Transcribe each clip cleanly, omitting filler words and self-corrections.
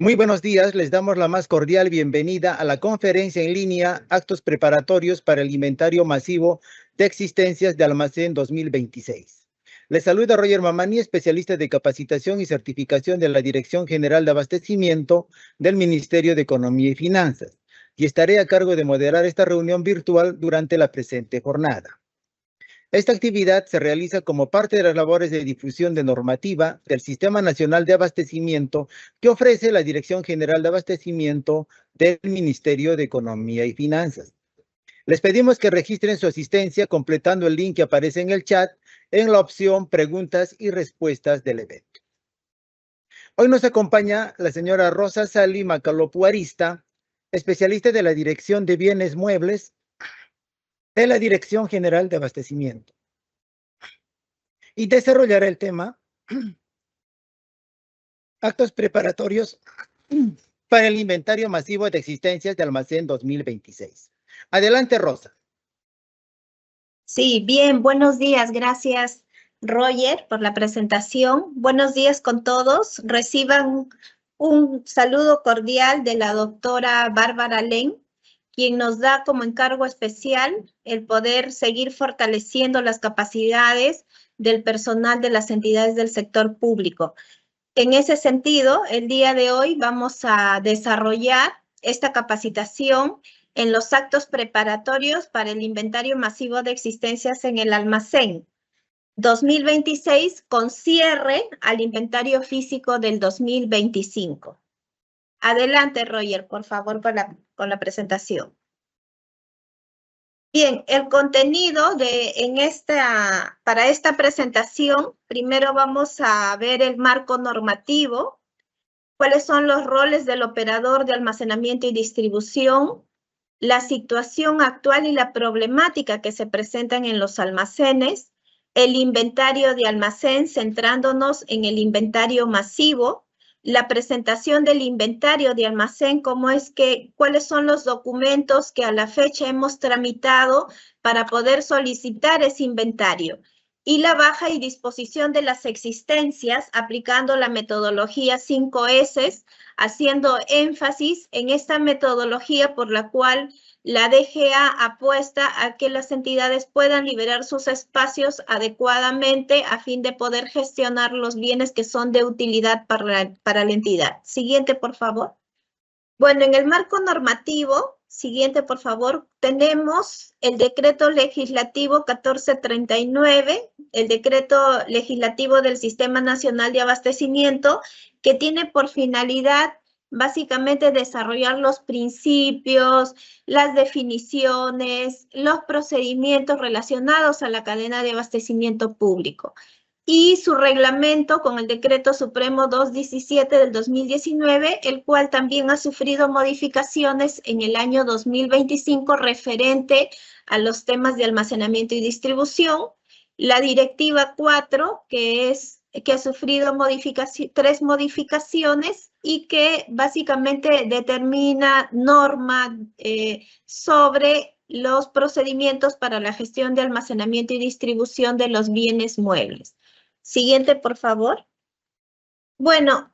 Muy buenos días, les damos la más cordial bienvenida a la conferencia en línea Actos Preparatorios para el Inventario Masivo de Existencias de Almacén 2026. Les saluda Roger Mamani, especialista de capacitación y certificación de la Dirección General de Abastecimiento del Ministerio de Economía y Finanzas, y estaré a cargo de moderar esta reunión virtual durante la presente jornada. Esta actividad se realiza como parte de las labores de difusión de normativa del Sistema Nacional de Abastecimiento que ofrece la Dirección General de Abastecimiento del Ministerio de Economía y Finanzas. Les pedimos que registren su asistencia completando el link que aparece en el chat en la opción Preguntas y Respuestas del evento. Hoy nos acompaña la señora Rosa Sali Macalopuarista, especialista de la Dirección de Bienes Muebles de la Dirección General de Abastecimiento, y desarrollará el tema Actos Preparatorios para el Inventario Masivo de Existencias de Almacén 2026. Adelante, Rosa. Sí, bien, buenos días. Gracias, Roger, por la presentación. Buenos días con todos. Reciban un saludo cordial de la doctora Bárbara Len, quien nos da como encargo especial el poder seguir fortaleciendo las capacidades del personal de las entidades del sector público. En ese sentido, el día de hoy vamos a desarrollar esta capacitación en los actos preparatorios para el inventario masivo de existencias en el almacén 2026 con cierre al inventario físico del 2025. Adelante, Roger, por favor, con la presentación. Bien, el contenido para esta presentación, primero vamos a ver el marco normativo, cuáles son los roles del operador de almacenamiento y distribución, la situación actual y la problemática que se presentan en los almacenes, el inventario de almacén centrándonos en el inventario masivo, la presentación del inventario de almacén, cuáles son los documentos que a la fecha hemos tramitado para poder solicitar ese inventario, y la baja y disposición de las existencias aplicando la metodología 5S, haciendo énfasis en esta metodología por la cual la DGA apuesta a que las entidades puedan liberar sus espacios adecuadamente a fin de poder gestionar los bienes que son de utilidad para la entidad. Siguiente, por favor. Bueno, en el marco normativo, siguiente, por favor, tenemos el decreto legislativo 1439, el decreto legislativo del Sistema Nacional de Abastecimiento, que tiene por finalidad básicamente desarrollar los principios, las definiciones, los procedimientos relacionados a la cadena de abastecimiento público, y su reglamento con el Decreto Supremo 217 del 2019, el cual también ha sufrido modificaciones en el año 2025 referente a los temas de almacenamiento y distribución, la Directiva 4, que ha sufrido 3 modificaciones y que básicamente determina norma sobre los procedimientos para la gestión de almacenamiento y distribución de los bienes muebles. Siguiente, por favor. Bueno,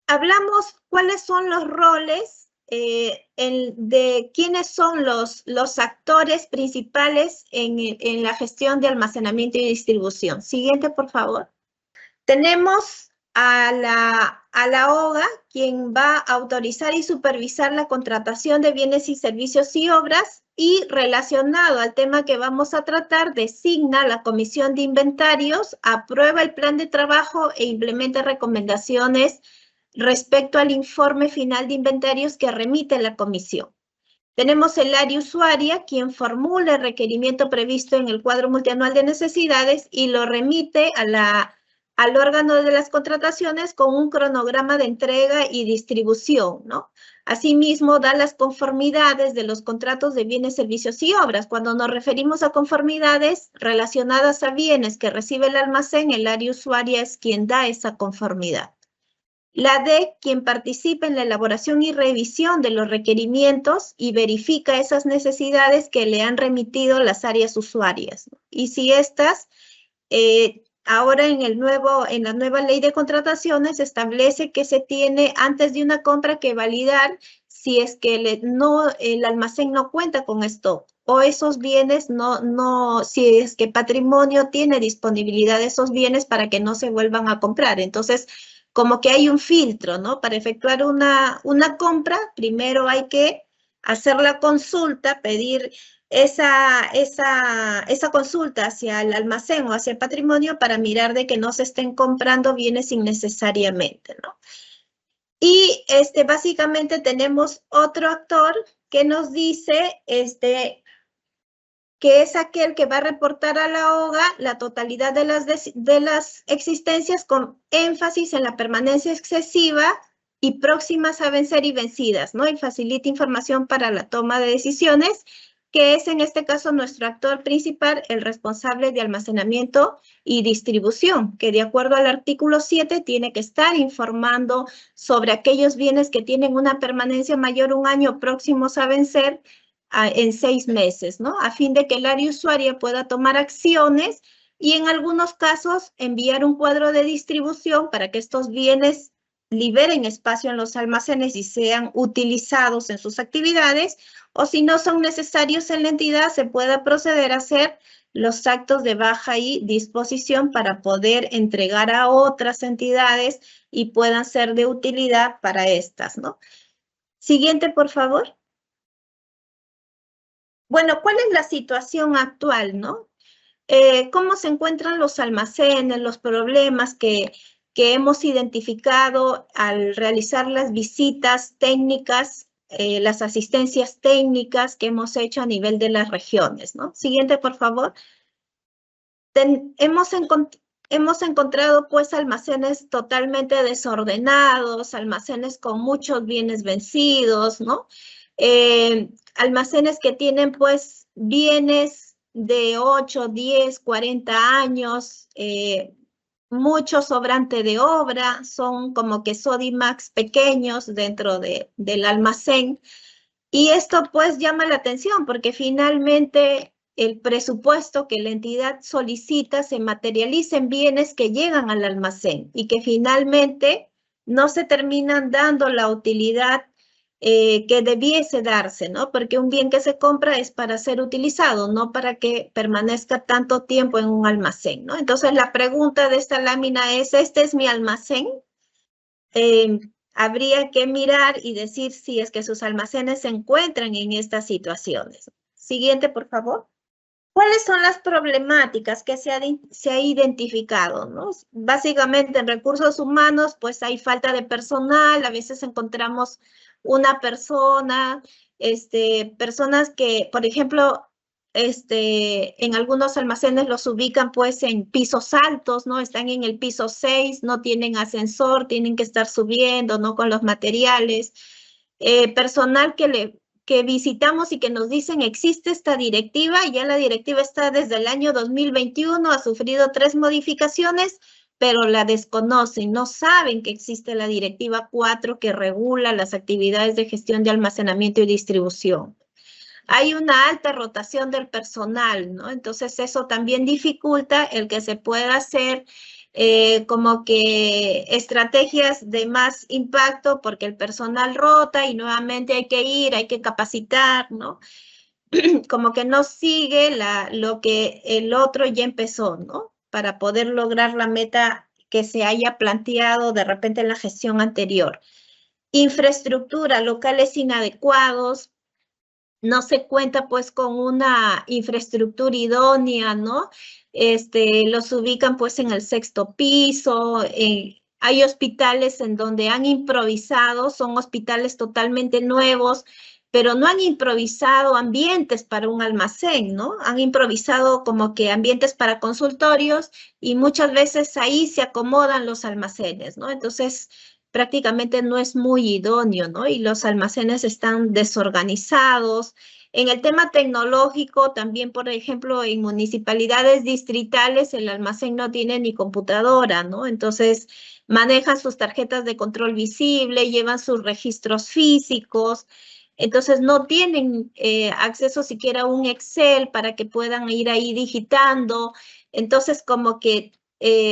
hablamos cuáles son los roles de quiénes son los actores principales en la gestión de almacenamiento y distribución. Siguiente, por favor. Tenemos a la OGA, quien va a autorizar y supervisar la contratación de bienes y servicios y obras, y relacionado al tema que vamos a tratar, designa la Comisión de Inventarios, aprueba el plan de trabajo e implementa recomendaciones respecto al informe final de inventarios que remite la comisión. Tenemos el área usuaria, quien formula el requerimiento previsto en el cuadro multianual de necesidades y lo remite al órgano de las contrataciones con un cronograma de entrega y distribución, ¿no? Asimismo, da las conformidades de los contratos de bienes, servicios y obras. Cuando nos referimos a conformidades relacionadas a bienes que recibe el almacén, el área usuaria es quien da esa conformidad. La DEC, quien participa en la elaboración y revisión de los requerimientos y verifica esas necesidades que le han remitido las áreas usuarias, ¿no? Y si estas ahora en la nueva ley de contrataciones establece que se tiene antes de una compra que validar si es que el almacén no cuenta con stock o esos bienes si es que patrimonio tiene disponibilidad de esos bienes para que no se vuelvan a comprar. Entonces, como que hay un filtro, ¿no? Para efectuar una compra, primero hay que hacer la consulta, pedir esa consulta hacia el almacén o hacia el patrimonio para mirar de que no se estén comprando bienes innecesariamente, ¿no? Y básicamente tenemos otro actor que nos dice que es aquel que va a reportar a la OGA la totalidad de las existencias con énfasis en la permanencia excesiva y próximas a vencer y vencidas, ¿no? Y facilita información para la toma de decisiones, que es en este caso nuestro actor principal, el responsable de almacenamiento y distribución, que de acuerdo al artículo 7 tiene que estar informando sobre aquellos bienes que tienen una permanencia mayor a un año próximos a vencer en 6 meses, ¿no? A fin de que el área usuaria pueda tomar acciones y en algunos casos enviar un cuadro de distribución para que estos bienes liberen espacio en los almacenes y sean utilizados en sus actividades, o si no son necesarios en la entidad, se pueda proceder a hacer los actos de baja y disposición para poder entregar a otras entidades y puedan ser de utilidad para estas, ¿no? Siguiente, por favor. Bueno, ¿cuál es la situación actual, no? ¿Cómo se encuentran los almacenes, los problemas que hemos identificado al realizar las visitas técnicas, las asistencias técnicas que hemos hecho a nivel de las regiones, ¿no? Siguiente, por favor. Hemos encontrado pues almacenes totalmente desordenados, almacenes con muchos bienes vencidos, ¿no? Almacenes que tienen pues bienes de 8, 10, 40 años, mucho sobrante de obra, son como que Sodimac pequeños dentro del almacén. Y esto pues llama la atención porque finalmente el presupuesto que la entidad solicita se materializa en bienes que llegan al almacén y que finalmente no se terminan dando la utilidad que debiese darse, ¿no? Porque un bien que se compra es para ser utilizado, no para que permanezca tanto tiempo en un almacén, ¿no? Entonces la pregunta de esta lámina es, ¿este es mi almacén? Habría que mirar y decir si es que sus almacenes se encuentran en estas situaciones. Siguiente, por favor. ¿Cuáles son las problemáticas que se ha identificado, ¿no? Básicamente en recursos humanos, pues hay falta de personal, a veces encontramos una persona, personas que, por ejemplo, en algunos almacenes los ubican pues en pisos altos, ¿no? Están en el piso 6, no tienen ascensor, tienen que estar subiendo, ¿no? Con los materiales. Personal que visitamos y que nos dicen existe esta directiva, ya la directiva está desde el año 2021, ha sufrido 3 modificaciones, pero la desconocen, no saben que existe la directiva 4 que regula las actividades de gestión de almacenamiento y distribución. Hay una alta rotación del personal, ¿no? Entonces eso también dificulta el que se pueda hacer como que estrategias de más impacto porque el personal rota y nuevamente hay que ir, hay que capacitar, ¿no? Como que no sigue lo que el otro ya empezó, ¿no? Para poder lograr la meta que se haya planteado de repente en la gestión anterior. Infraestructura, locales inadecuados, no se cuenta pues con una infraestructura idónea, ¿no? Los ubican pues en el 6º piso, hay hospitales en donde han improvisado, son hospitales totalmente nuevos, pero no han improvisado ambientes para un almacén, ¿no? Han improvisado como que ambientes para consultorios y muchas veces ahí se acomodan los almacenes, ¿no? Entonces, prácticamente no es muy idóneo, ¿no? Y los almacenes están desorganizados. En el tema tecnológico, también, por ejemplo, en municipalidades distritales, el almacén no tiene ni computadora, ¿no? Entonces, manejan sus tarjetas de control visible, llevan sus registros físicos, entonces no tienen acceso siquiera a un Excel para que puedan ir ahí digitando. Entonces, como que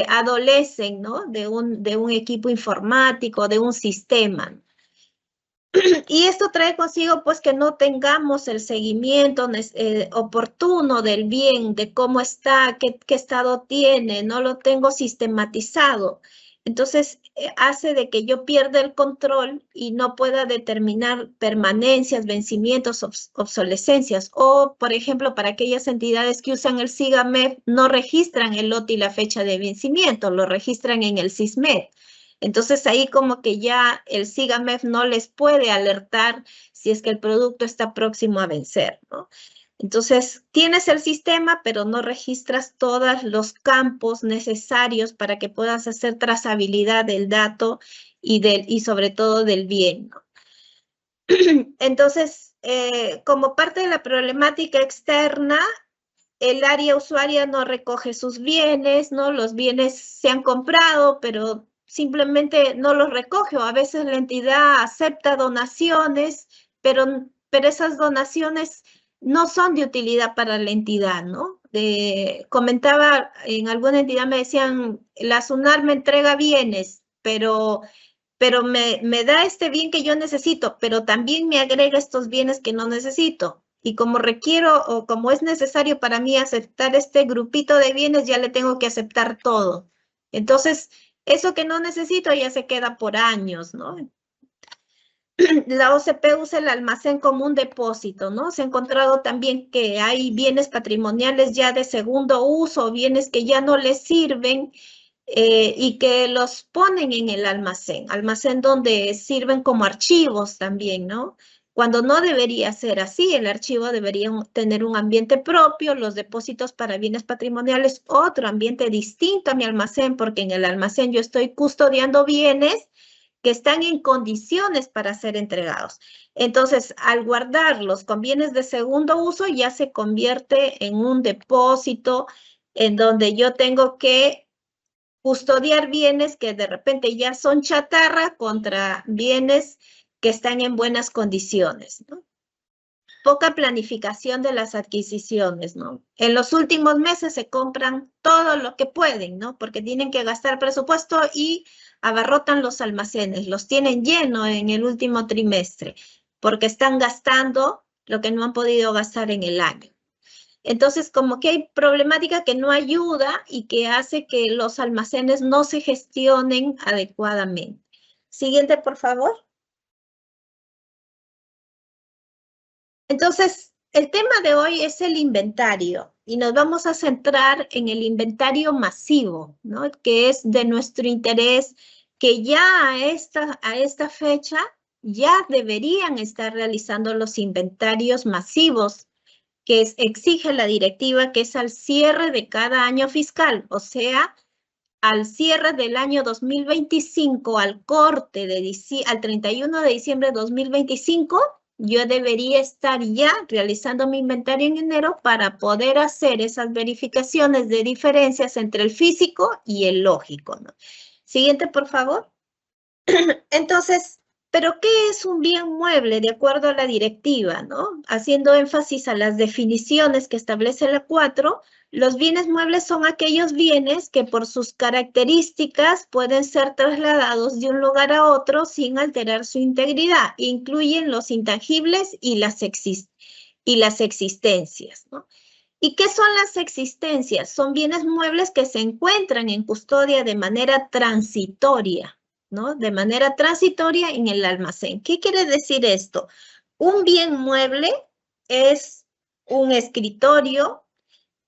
adolecen, ¿no? de un equipo informático, de un sistema. Y esto trae consigo pues que no tengamos el seguimiento oportuno del bien, de cómo está, qué estado tiene, no lo tengo sistematizado. Entonces hace de que yo pierda el control y no pueda determinar permanencias, vencimientos, obsolescencias. O, por ejemplo, para aquellas entidades que usan el SIGAMEF, no registran el lote y la fecha de vencimiento, lo registran en el SISMED. Entonces ahí como que ya el SIGAMEF no les puede alertar si es que el producto está próximo a vencer, ¿no? Entonces tienes el sistema, pero no registras todos los campos necesarios para que puedas hacer trazabilidad del dato y sobre todo del bien, ¿no? Entonces, como parte de la problemática externa, el área usuaria no recoge sus bienes, ¿no? Los bienes se han comprado, pero simplemente no los recoge, o a veces la entidad acepta donaciones, pero esas donaciones no son de utilidad para la entidad, ¿no? Comentaba en alguna entidad, me decían, la SUNAR me entrega bienes, pero me da este bien que yo necesito, pero también me agrega estos bienes que no necesito. Y como requiero o como es necesario para mí aceptar este grupito de bienes, ya le tengo que aceptar todo. Entonces, eso que no necesito ya se queda por años, ¿no? La OCP usa el almacén como un depósito, ¿no? Se ha encontrado también que hay bienes patrimoniales ya de segundo uso, bienes que ya no les sirven, y que los ponen en el almacén donde sirven como archivos también, ¿no? Cuando no debería ser así, el archivo debería tener un ambiente propio, los depósitos para bienes patrimoniales, otro ambiente distinto a mi almacén, porque en el almacén yo estoy custodiando bienes que están en condiciones para ser entregados. Entonces, al guardarlos con bienes de segundo uso, ya se convierte en un depósito en donde yo tengo que custodiar bienes que de repente ya son chatarra contra bienes que están en buenas condiciones, ¿no? Poca planificación de las adquisiciones, ¿no? En los últimos meses se compran todo lo que pueden, ¿no? Porque tienen que gastar presupuesto y abarrotan los almacenes, los tienen llenos en el último trimestre, porque están gastando lo que no han podido gastar en el año. Entonces, como que hay problemática que no ayuda y que hace que los almacenes no se gestionen adecuadamente. Siguiente, por favor. Entonces, el tema de hoy es el inventario y nos vamos a centrar en el inventario masivo, ¿no? Que es de nuestro interés, que ya a esta fecha ya deberían estar realizando los inventarios masivos que exige la directiva, que es al cierre de cada año fiscal, o sea, al cierre del año 2025, al corte al 31 de diciembre de 2025, yo debería estar ya realizando mi inventario en enero para poder hacer esas verificaciones de diferencias entre el físico y el lógico, ¿no? Siguiente, por favor. Entonces, ¿pero qué es un bien mueble de acuerdo a la directiva, ¿no? Haciendo énfasis a las definiciones que establece la 4, los bienes muebles son aquellos bienes que por sus características pueden ser trasladados de un lugar a otro sin alterar su integridad. Incluyen los intangibles y las existencias, ¿no? ¿Y qué son las existencias? Son bienes muebles que se encuentran en custodia de manera transitoria, ¿no? De manera transitoria en el almacén. ¿Qué quiere decir esto? Un bien mueble es un escritorio,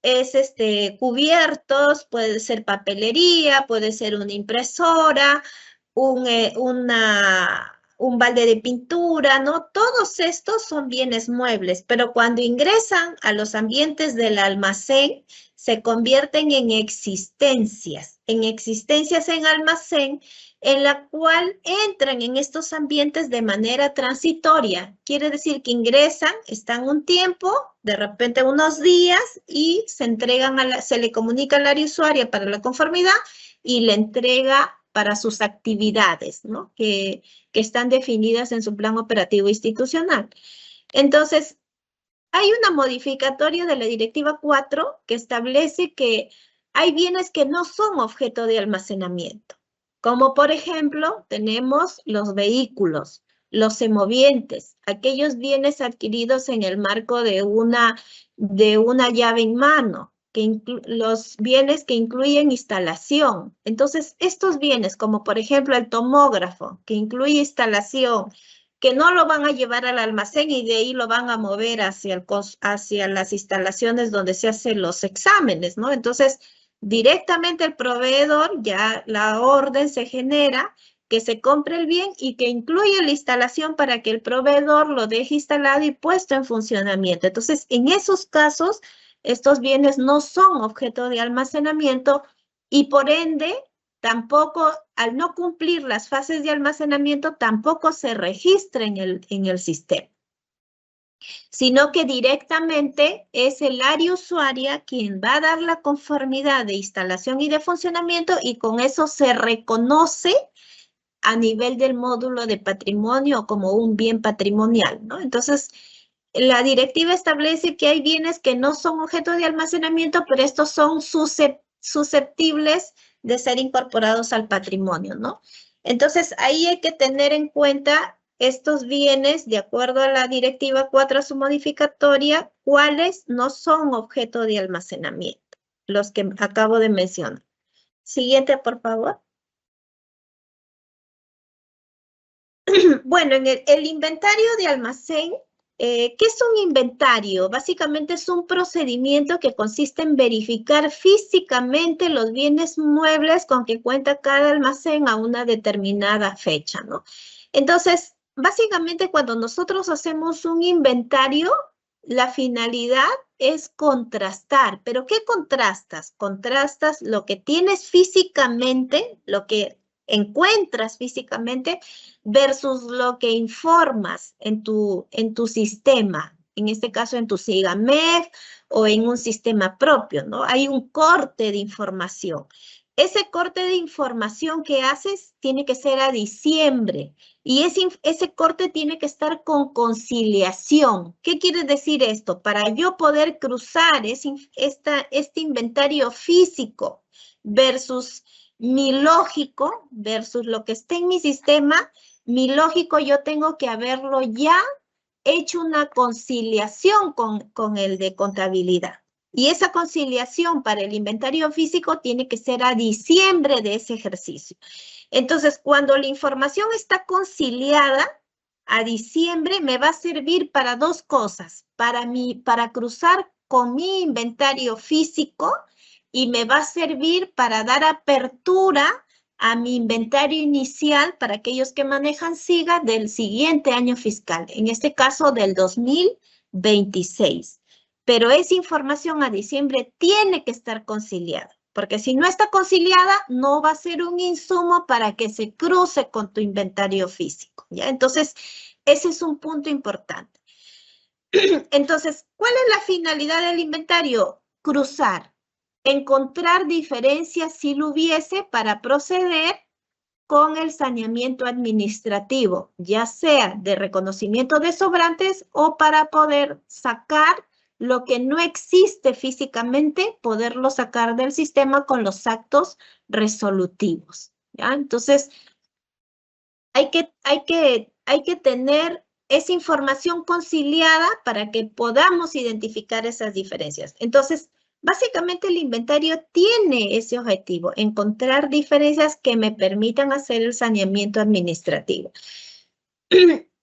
es cubiertos, puede ser papelería, puede ser una impresora, un balde de pintura, ¿no? Todos estos son bienes muebles, pero cuando ingresan a los ambientes del almacén, se convierten en existencias en almacén, en la cual entran en estos ambientes de manera transitoria. Quiere decir que ingresan, están un tiempo, de repente unos días, y se le comunica al área usuaria para la conformidad y le entrega para sus actividades, ¿no? Que están definidas en su plan operativo institucional. Entonces, hay una modificatoria de la Directiva 4 que establece que hay bienes que no son objeto de almacenamiento, como por ejemplo tenemos los vehículos, los semovientes, aquellos bienes adquiridos en el marco de una llave en mano, los bienes que incluyen instalación. Entonces, estos bienes, como por ejemplo el tomógrafo, que incluye instalación, que no lo van a llevar al almacén y de ahí lo van a mover hacia las instalaciones donde se hacen los exámenes, ¿no? Entonces, directamente el proveedor, ya la orden se genera, que se compre el bien y que incluye la instalación para que el proveedor lo deje instalado y puesto en funcionamiento. Entonces, en esos casos, estos bienes no son objeto de almacenamiento y por ende, tampoco, al no cumplir las fases de almacenamiento, tampoco se registra en el sistema, sino que directamente es el área usuaria quien va a dar la conformidad de instalación y de funcionamiento y con eso se reconoce a nivel del módulo de patrimonio como un bien patrimonial, ¿no? Entonces, la directiva establece que hay bienes que no son objeto de almacenamiento, pero estos son susceptibles de ser incorporados al patrimonio, ¿no? Entonces, ahí hay que tener en cuenta estos bienes, de acuerdo a la directiva 4, su modificatoria, cuáles no son objeto de almacenamiento, los que acabo de mencionar. Siguiente, por favor. Bueno, en el inventario de almacén, ¿qué es un inventario? Básicamente es un procedimiento que consiste en verificar físicamente los bienes muebles con que cuenta cada almacén a una determinada fecha, ¿no? Entonces, básicamente cuando nosotros hacemos un inventario, la finalidad es contrastar. ¿Pero qué contrastas? Contrastas lo que tienes físicamente, lo que encuentras físicamente, versus lo que informas en tu sistema, en este caso en tu SIGAMEF o en un sistema propio, ¿no? Hay un corte de información. Ese corte de información que haces tiene que ser a diciembre y ese corte tiene que estar con conciliación. ¿Qué quiere decir esto? Para yo poder cruzar este inventario físico versus mi lógico, versus lo que está en mi sistema, mi lógico yo tengo que haberlo ya hecho una conciliación con el de contabilidad. Y esa conciliación para el inventario físico tiene que ser a diciembre de ese ejercicio. Entonces, cuando la información está conciliada a diciembre, me va a servir para dos cosas. Para cruzar con mi inventario físico y me va a servir para dar apertura a mi inventario inicial para aquellos que manejan SIGA del siguiente año fiscal, en este caso del 2026. Pero esa información a diciembre tiene que estar conciliada, porque si no está conciliada, no va a ser un insumo para que se cruce con tu inventario físico, ¿ya? Entonces, ese es un punto importante. Entonces, ¿cuál es la finalidad del inventario? Cruzar, encontrar diferencias si lo hubiese para proceder con el saneamiento administrativo, ya sea de reconocimiento de sobrantes o para poder sacar lo que no existe físicamente, poderlo sacar del sistema con los actos resolutivos, ¿ya? Entonces, hay que tener esa información conciliada para que podamos identificar esas diferencias. Entonces, básicamente el inventario tiene ese objetivo, encontrar diferencias que me permitan hacer el saneamiento administrativo.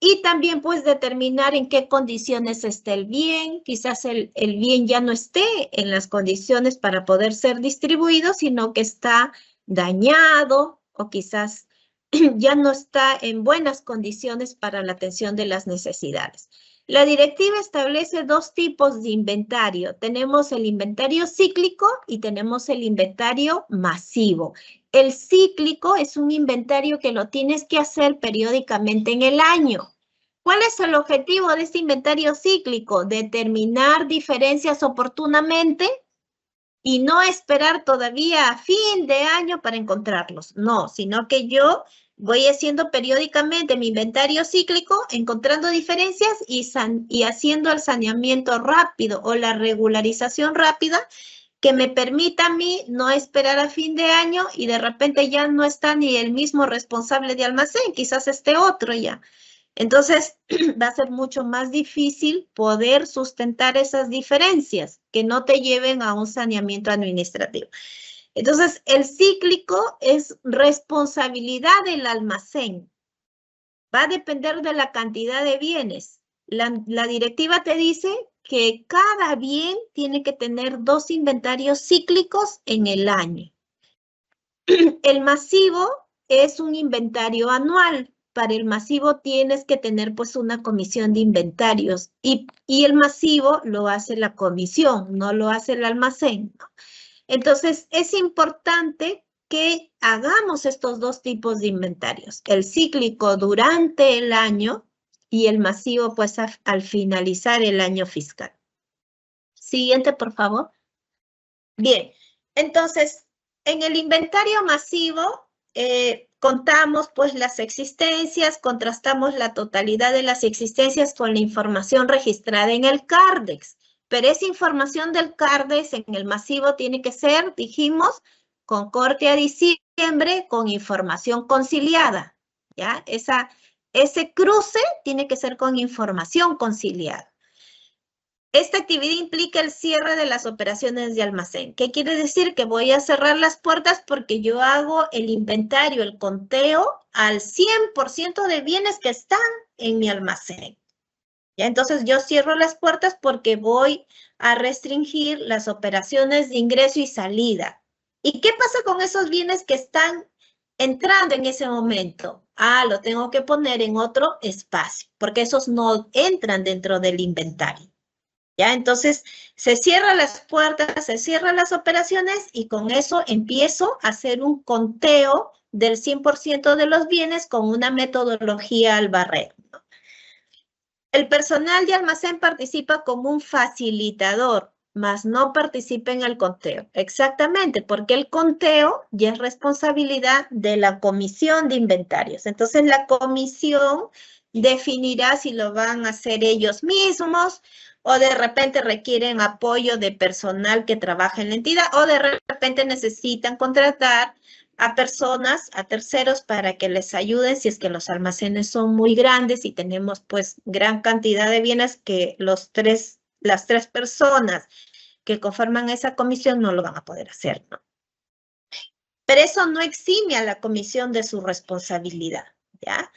Y también pues determinar en qué condiciones está el bien. Quizás el bien ya no esté en las condiciones para poder ser distribuido, sino que está dañado o quizás ya no está en buenas condiciones para la atención de las necesidades. La directiva establece dos tipos de inventario. Tenemos el inventario cíclico y tenemos el inventario masivo. El cíclico es un inventario que lo tienes que hacer periódicamente en el año. ¿Cuál es el objetivo de este inventario cíclico? Determinar diferencias oportunamente y no esperar todavía a fin de año para encontrarlos. No, sino que yo voy haciendo periódicamente mi inventario cíclico, encontrando diferencias y haciendo el saneamiento rápido o la regularización rápida que me permita a mí no esperar a fin de año y de repente ya no está ni el mismo responsable de almacén, quizás esté otro ya. Entonces, va a ser mucho más difícil poder sustentar esas diferencias que no te lleven a un saneamiento administrativo. Entonces, el cíclico es responsabilidad del almacén. Va a depender de la cantidad de bienes. La directiva te dice que cada bien tiene que tener 2 inventarios cíclicos en el año. El masivo es un inventario anual. Para el masivo tienes que tener pues una comisión de inventarios y el masivo lo hace la comisión, no lo hace el almacén, ¿no? Entonces es importante que hagamos estos 2 tipos de inventarios, el cíclico durante el año y el masivo pues al finalizar el año fiscal. Siguiente, por favor. Bien, entonces en el inventario masivo contamos pues las existencias, contrastamos la totalidad de las existencias con la información registrada en el CARDEX. Pero esa información del CARDEX en el masivo tiene que ser, dijimos, con corte a diciembre, con información conciliada, ¿ya? Ese cruce tiene que ser con información conciliada. Esta actividad implica el cierre de las operaciones de almacén. ¿Qué quiere decir? Que voy a cerrar las puertas porque yo hago el inventario, el conteo al 100% de bienes que están en mi almacén. ¿Ya? Entonces yo cierro las puertas porque voy a restringir las operaciones de ingreso y salida. ¿Y qué pasa con esos bienes que están entrando en ese momento? Lo tengo que poner en otro espacio porque esos no entran dentro del inventario. ¿Ya? Entonces, se cierran las puertas, se cierran las operaciones y con eso empiezo a hacer un conteo del 100% de los bienes con una metodología al barrer, ¿no? El personal de almacén participa como un facilitador, mas no participa en el conteo. Exactamente, porque el conteo ya es responsabilidad de la comisión de inventarios. Entonces, la comisión definirá si lo van a hacer ellos mismos o de repente requieren apoyo de personal que trabaja en la entidad o de repente necesitan contratar a personas, a terceros para que les ayuden si es que los almacenes son muy grandes y tenemos pues gran cantidad de bienes que las tres personas que conforman esa comisión no lo van a poder hacer, ¿no? Pero eso no exime a la comisión de su responsabilidad, ¿ya?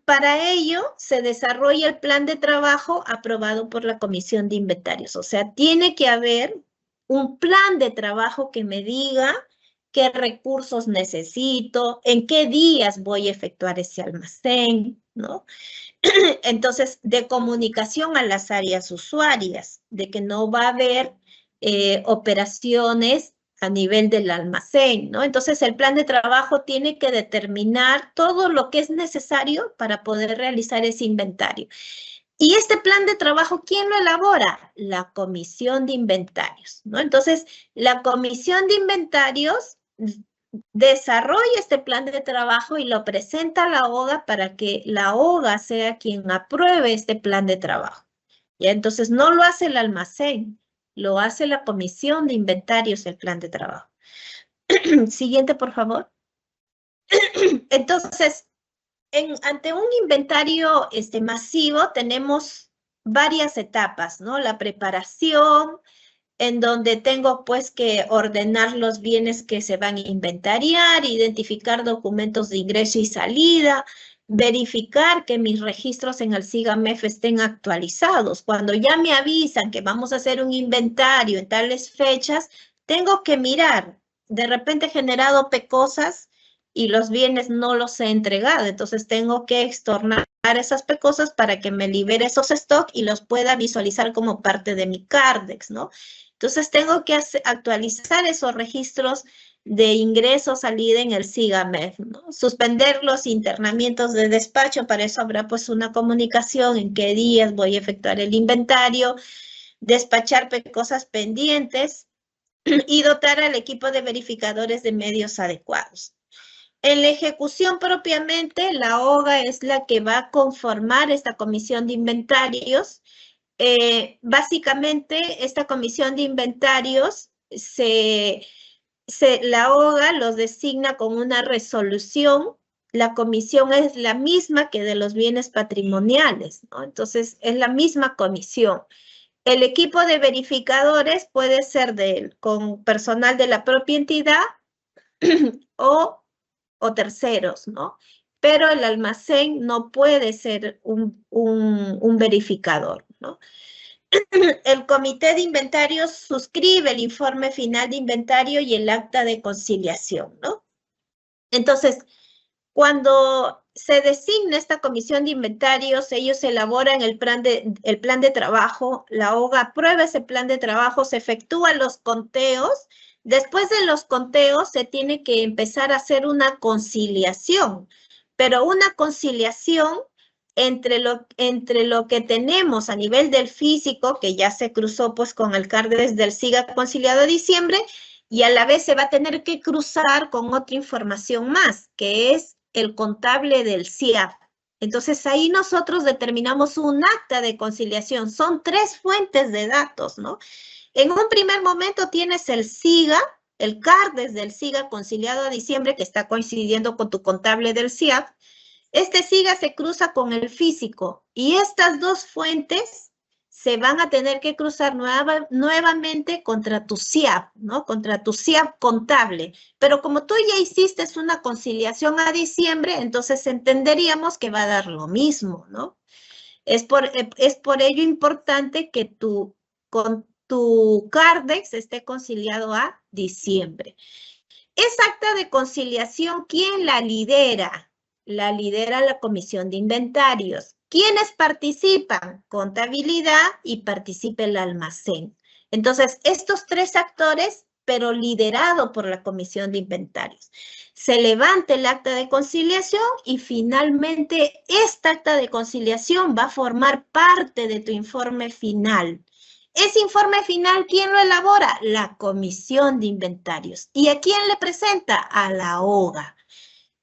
Para ello, se desarrolla el plan de trabajo aprobado por la Comisión de Inventarios. O sea, tiene que haber un plan de trabajo que me diga qué recursos necesito, en qué días voy a efectuar ese almacén, ¿no? Entonces, de comunicación a las áreas usuarias, de que no va a haber operaciones a nivel del almacén, ¿no? Entonces, el plan de trabajo tiene que determinar todo lo que es necesario para poder realizar ese inventario. Y este plan de trabajo, ¿quién lo elabora? La Comisión de Inventarios, ¿no? Entonces, la Comisión de Inventarios desarrolla este plan de trabajo y lo presenta a la OGA para que la OGA sea quien apruebe este plan de trabajo. ¿Ya? Entonces, no lo hace el almacén, lo hace la Comisión de Inventarios, el plan de trabajo. Siguiente, por favor. Entonces, ante un inventario masivo tenemos varias etapas, ¿no? La preparación, en donde tengo pues que ordenar los bienes que se van a inventariar, identificar documentos de ingreso y salida, verificar que mis registros en el SIGAMEF estén actualizados. Cuando ya me avisan que vamos a hacer un inventario en tales fechas, tengo que mirar, de repente he generado PECOSAS y los bienes no los he entregado, entonces tengo que extornar esas PECOSAS para que me libere esos stock y los pueda visualizar como parte de mi CARDEX, ¿no? Entonces tengo que actualizar esos registros de ingreso, salida en el SIGAMEF, ¿no? Suspender los internamientos de despacho, para eso habrá pues una comunicación en qué días voy a efectuar el inventario, despachar cosas pendientes y dotar al equipo de verificadores de medios adecuados. En la ejecución propiamente, la OGA es la que va a conformar esta comisión de inventarios. Básicamente, esta comisión de inventarios la OGA los designa con una resolución. La comisión es la misma que de los bienes patrimoniales, ¿no? Entonces, es la misma comisión. El equipo de verificadores puede ser con personal de la propia entidad o terceros, ¿no? Pero el almacén no puede ser un verificador, ¿no? El comité de inventarios suscribe el informe final de inventario y el acta de conciliación, ¿no? Entonces, cuando se designa esta comisión de inventarios, ellos elaboran el plan de trabajo, la OGA aprueba ese plan de trabajo, se efectúan los conteos. Después de los conteos se tiene que empezar a hacer una conciliación, pero una conciliación entre lo que tenemos a nivel del físico, que ya se cruzó pues con el CARDES del SIGA conciliado a diciembre, y a la vez se va a tener que cruzar con otra información más, que es el contable del CIAP. Entonces ahí nosotros determinamos un acta de conciliación. Son 3 fuentes de datos, ¿no? En un primer momento tienes el SIGA, el CARDES del SIGA conciliado a diciembre, que está coincidiendo con tu contable del CIAP. Este SIGA se cruza con el físico y estas 2 fuentes se van a tener que cruzar nuevamente contra tu CIAP, ¿no? Contra tu CIAP contable. Pero como tú ya hiciste una conciliación a diciembre, entonces entenderíamos que va a dar lo mismo, ¿no? Es por ello importante que tu CARDEX esté conciliado a diciembre. Esa acta de conciliación, ¿quién la lidera? La lidera la comisión de inventarios. ¿Quiénes participan? Contabilidad y participa el almacén. Entonces, estos 3 actores, pero liderado por la comisión de inventarios. Se levanta el acta de conciliación y finalmente esta acta de conciliación va a formar parte de tu informe final. Ese informe final, ¿quién lo elabora? La comisión de inventarios. ¿Y a quién le presenta? A la OGA.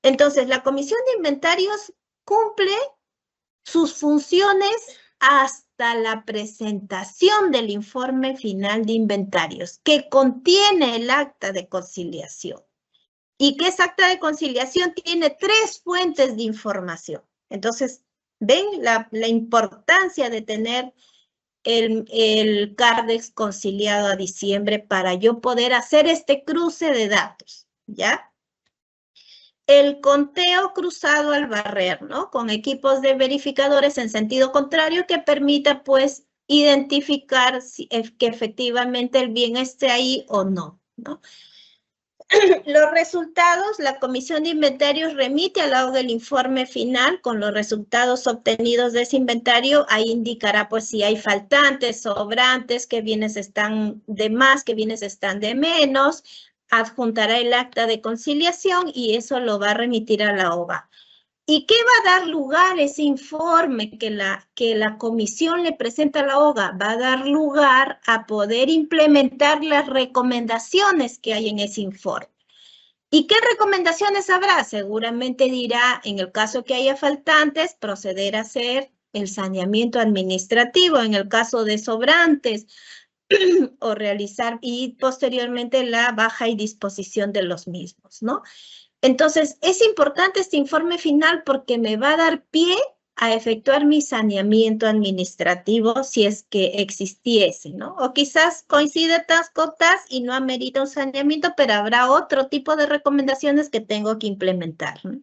Entonces, la comisión de inventarios cumple sus funciones hasta la presentación del informe final de inventarios, que contiene el acta de conciliación. Y que esa acta de conciliación tiene 3 fuentes de información. Entonces, ven la importancia de tener el CARDEX conciliado a diciembre para yo poder hacer este cruce de datos, ¿ya? El conteo cruzado al barrer, ¿no? Con equipos de verificadores en sentido contrario que permita, pues, identificar que efectivamente el bien esté ahí o no, ¿no? Los resultados, la comisión de inventarios remite a la OGA el informe final con los resultados obtenidos de ese inventario. Ahí indicará, pues, si hay faltantes, sobrantes, qué bienes están de más, qué bienes están de menos. Adjuntará el acta de conciliación y eso lo va a remitir a la OGA. ¿Y qué va a dar lugar ese informe que la comisión le presenta a la OGA? Va a dar lugar a poder implementar las recomendaciones que hay en ese informe. ¿Y qué recomendaciones habrá? Seguramente dirá, en el caso que haya faltantes, proceder a hacer el saneamiento administrativo, en el caso de sobrantes, o realizar y posteriormente la baja y disposición de los mismos, ¿no? Entonces, es importante este informe final porque me va a dar pie a efectuar mi saneamiento administrativo si es que existiese, ¿no? O quizás coincide tas con tas y no amerita un saneamiento, pero habrá otro tipo de recomendaciones que tengo que implementar, ¿no?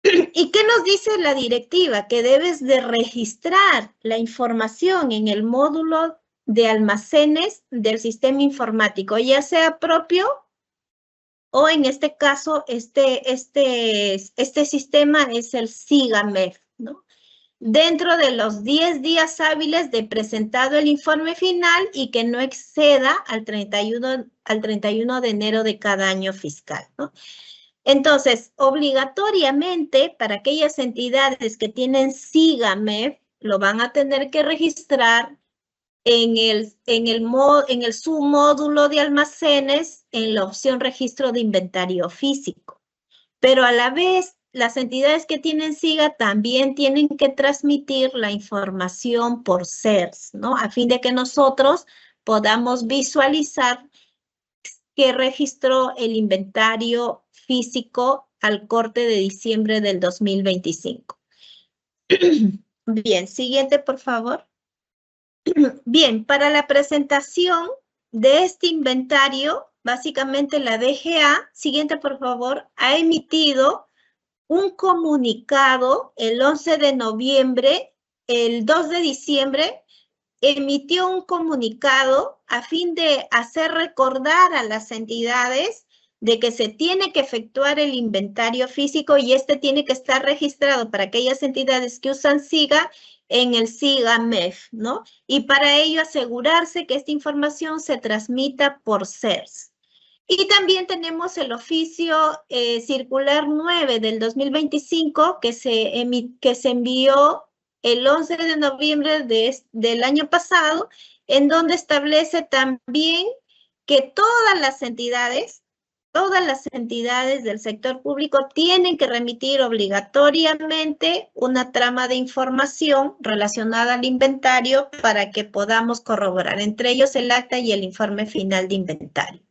¿Y qué nos dice la directiva? Que debes de registrar la información en el módulo de almacenes del sistema informático, ya sea propio o en este caso, este sistema es el SIGAMEF, ¿no? Dentro de los 10 días hábiles de presentado el informe final y que no exceda al 31 de enero de cada año fiscal, ¿no? Entonces, obligatoriamente, para aquellas entidades que tienen SIGAMEF, lo van a tener que registrar en el submódulo de almacenes, en la opción registro de inventario físico. Pero a la vez, las entidades que tienen SIGA también tienen que transmitir la información por CERS, ¿no? A fin de que nosotros podamos visualizar que registró el inventario físico al corte de diciembre del 2025. Bien, siguiente, por favor. Bien, para la presentación de este inventario, básicamente la DGA, siguiente por favor, ha emitido un comunicado el 11 de noviembre, el 2 de diciembre, emitió un comunicado a fin de hacer recordar a las entidades de que se tiene que efectuar el inventario físico y este tiene que estar registrado para aquellas entidades que usan SIGA en el SIGA-MEF, ¿no? Y para ello asegurarse que esta información se transmita por CERS. Y también tenemos el oficio circular 9 del 2025 que se envió el 11 de noviembre del año pasado, en donde establece también que todas las entidades del sector público tienen que remitir obligatoriamente una trama de información relacionada al inventario para que podamos corroborar, entre ellos el acta y el informe final de inventario.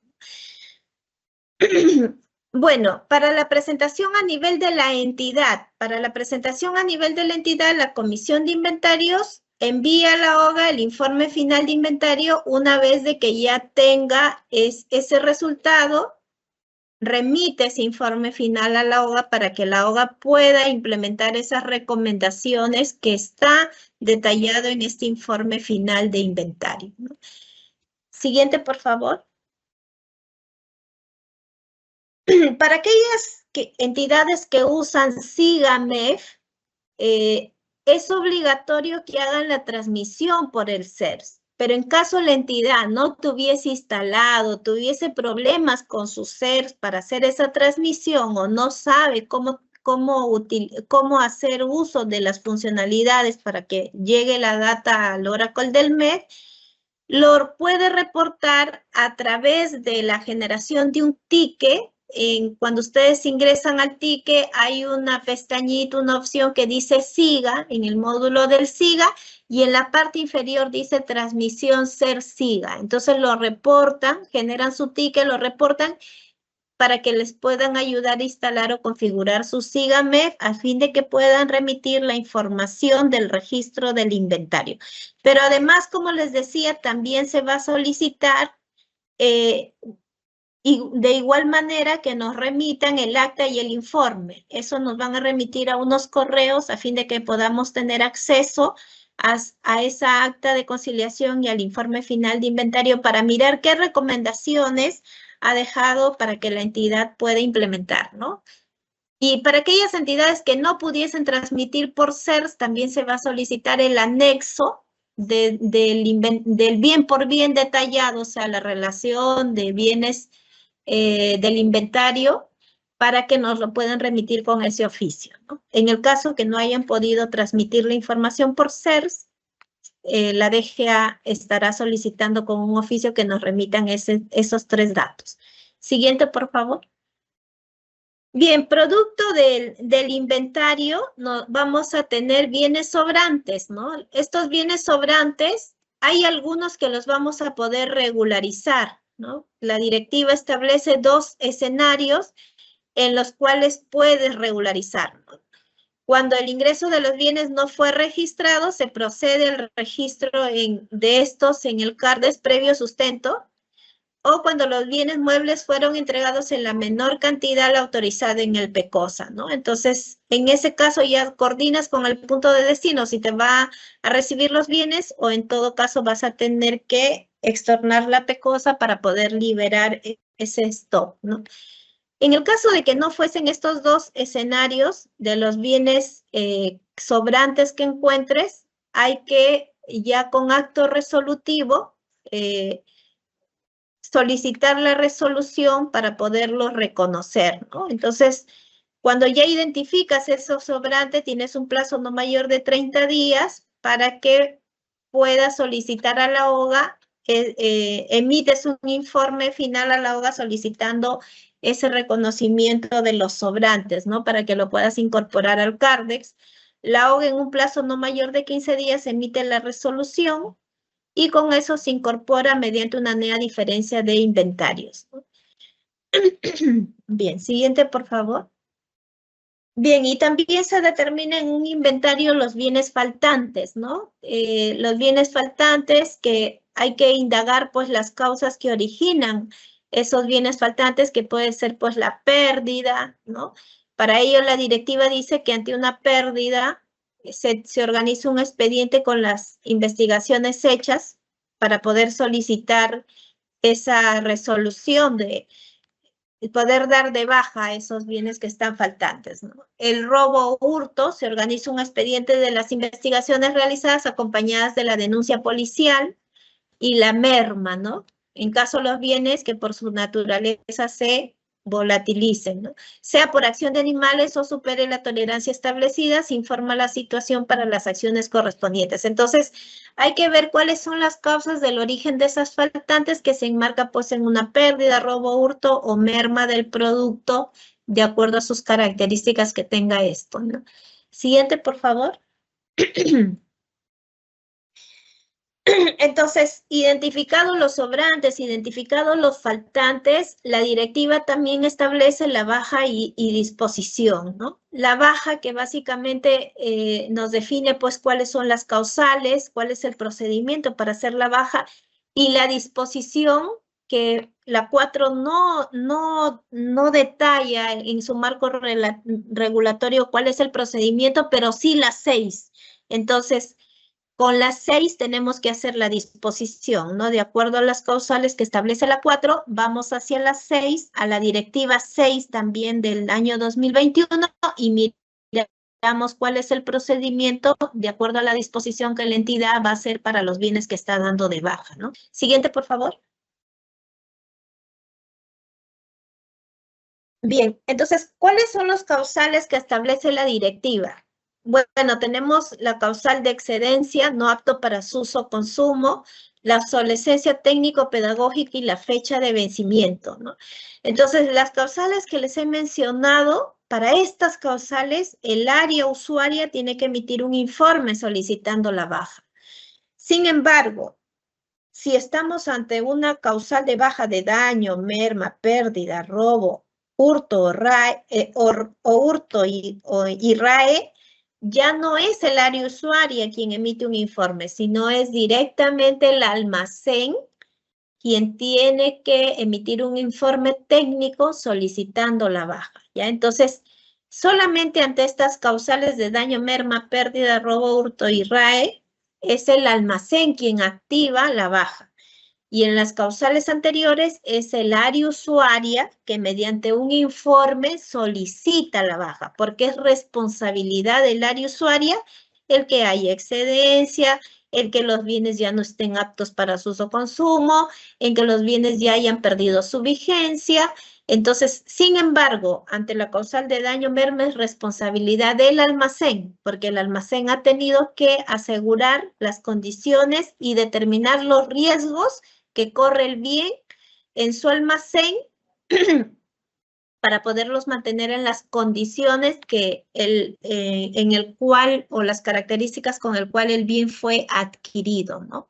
Bueno, para la presentación a nivel de la entidad, la Comisión de Inventarios envía a la OGA el informe final de inventario una vez de que ya tenga ese resultado, remite ese informe final a la OGA para que la OGA pueda implementar esas recomendaciones que está detallado en este informe final de inventario, ¿no? Siguiente, por favor. Para aquellas entidades que usan SIGA-MEF, es obligatorio que hagan la transmisión por el CERS, pero en caso la entidad no tuviese instalado, tuviese problemas con su CERS para hacer esa transmisión o no sabe cómo hacer uso de las funcionalidades para que llegue la data al Oracle del MEF, lo puede reportar a través de la generación de un ticket. Cuando ustedes ingresan al ticket, hay una pestañita, una opción que dice SIGA, en el módulo del SIGA, y en la parte inferior dice transmisión CERS SIGA. Entonces lo reportan, generan su ticket, lo reportan para que les puedan ayudar a instalar o configurar su SIGA-MEF a fin de que puedan remitir la información del registro del inventario. Pero además, como les decía, también se va a solicitar y de igual manera que nos remitan el acta y el informe. Eso nos van a remitir a unos correos a fin de que podamos tener acceso a esa acta de conciliación y al informe final de inventario para mirar qué recomendaciones ha dejado para que la entidad pueda implementar, ¿no? Y para aquellas entidades que no pudiesen transmitir por CERS, también se va a solicitar el anexo del bien por bien detallado, o sea, la relación de bienes del inventario para que nos lo puedan remitir con ese oficio, ¿no? En el caso que no hayan podido transmitir la información por CERS, la DGA estará solicitando con un oficio que nos remitan esos 3 datos. Siguiente, por favor. Bien, producto del inventario, vamos a tener bienes sobrantes, ¿no? Estos bienes sobrantes, hay algunos que los vamos a poder regularizar, ¿no? La directiva establece 2 escenarios en los cuales puedes regularizar, ¿no? Cuando el ingreso de los bienes no fue registrado, se procede al registro de estos en el CARDES previo sustento, o cuando los bienes muebles fueron entregados en la menor cantidad a la autorizada en el PECOSA, ¿no? Entonces, en ese caso ya coordinas con el punto de destino si te va a recibir los bienes o en todo caso vas a tener que extornar la PECOSA para poder liberar ese stock, ¿no? En el caso de que no fuesen estos 2 escenarios de los bienes sobrantes que encuentres, hay que ya con acto resolutivo solicitar la resolución para poderlo reconocer, ¿no? Entonces, cuando ya identificas esos sobrantes, tienes un plazo no mayor de 30 días para que puedas solicitar a la OGA, emites un informe final a la OGA solicitando ese reconocimiento de los sobrantes, ¿no? Para que lo puedas incorporar al CARDEX. La OGA en un plazo no mayor de 15 días emite la resolución y con eso se incorpora mediante una NEA diferencia de inventarios, ¿no? Bien, siguiente, por favor. Bien, y también se determina en un inventario los bienes faltantes, ¿no? Los bienes faltantes que hay que indagar, pues, las causas que originan esos bienes faltantes, que puede ser, pues, la pérdida, ¿no? Para ello, la directiva dice que ante una pérdida se organiza un expediente con las investigaciones hechas para poder solicitar esa resolución de poder dar de baja esos bienes que están faltantes, ¿no? El robo o hurto, se organiza un expediente de las investigaciones realizadas acompañadas de la denuncia policial y la merma, ¿no? En caso los bienes que por su naturaleza se volatilicen, ¿no? Sea por acción de animales o supere la tolerancia establecida, se informa la situación para las acciones correspondientes. Entonces, hay que ver cuáles son las causas del origen de esas faltantes que se enmarca, pues, en una pérdida, robo, hurto o merma del producto de acuerdo a sus características que tenga esto, ¿no? Siguiente, por favor. Entonces, identificados los sobrantes, identificados los faltantes, la directiva también establece la baja y disposición, ¿no? La baja que básicamente nos define, pues, cuáles son las causales, cuál es el procedimiento para hacer la baja, y la disposición que la 4 no detalla en su marco regulatorio cuál es el procedimiento, pero sí la 6. Entonces, con las 6 tenemos que hacer la disposición, ¿no? De acuerdo a las causales que establece la 4, vamos hacia la 6, a la directiva 6 también del año 2021, y miramos cuál es el procedimiento de acuerdo a la disposición que la entidad va a hacer para los bienes que está dando de baja, ¿no? Siguiente, por favor. Bien, entonces, ¿cuáles son los causales que establece la directiva? Bueno, tenemos la causal de excedencia, no apto para su uso o consumo, la obsolescencia técnico-pedagógica y la fecha de vencimiento, ¿no? Entonces, las causales que les he mencionado, para estas causales, el área usuaria tiene que emitir un informe solicitando la baja. Sin embargo, si estamos ante una causal de baja de daño, merma, pérdida, robo, hurto hurto y RAE, ya no es el área usuaria quien emite un informe, sino es directamente el almacén quien tiene que emitir un informe técnico solicitando la baja, ¿ya? Entonces, solamente ante estas causales de daño, merma, pérdida, robo, hurto y RAE, es el almacén quien activa la baja. Y en las causales anteriores es el área usuaria que mediante un informe solicita la baja, porque es responsabilidad del área usuaria el que haya excedencia, el que los bienes ya no estén aptos para su uso o consumo, en que los bienes ya hayan perdido su vigencia. Entonces, sin embargo, ante la causal de daño merma es responsabilidad del almacén, porque el almacén ha tenido que asegurar las condiciones y determinar los riesgos que corre el bien en su almacén para poderlos mantener en las condiciones que en el cual, o las características con el cual el bien fue adquirido, ¿no?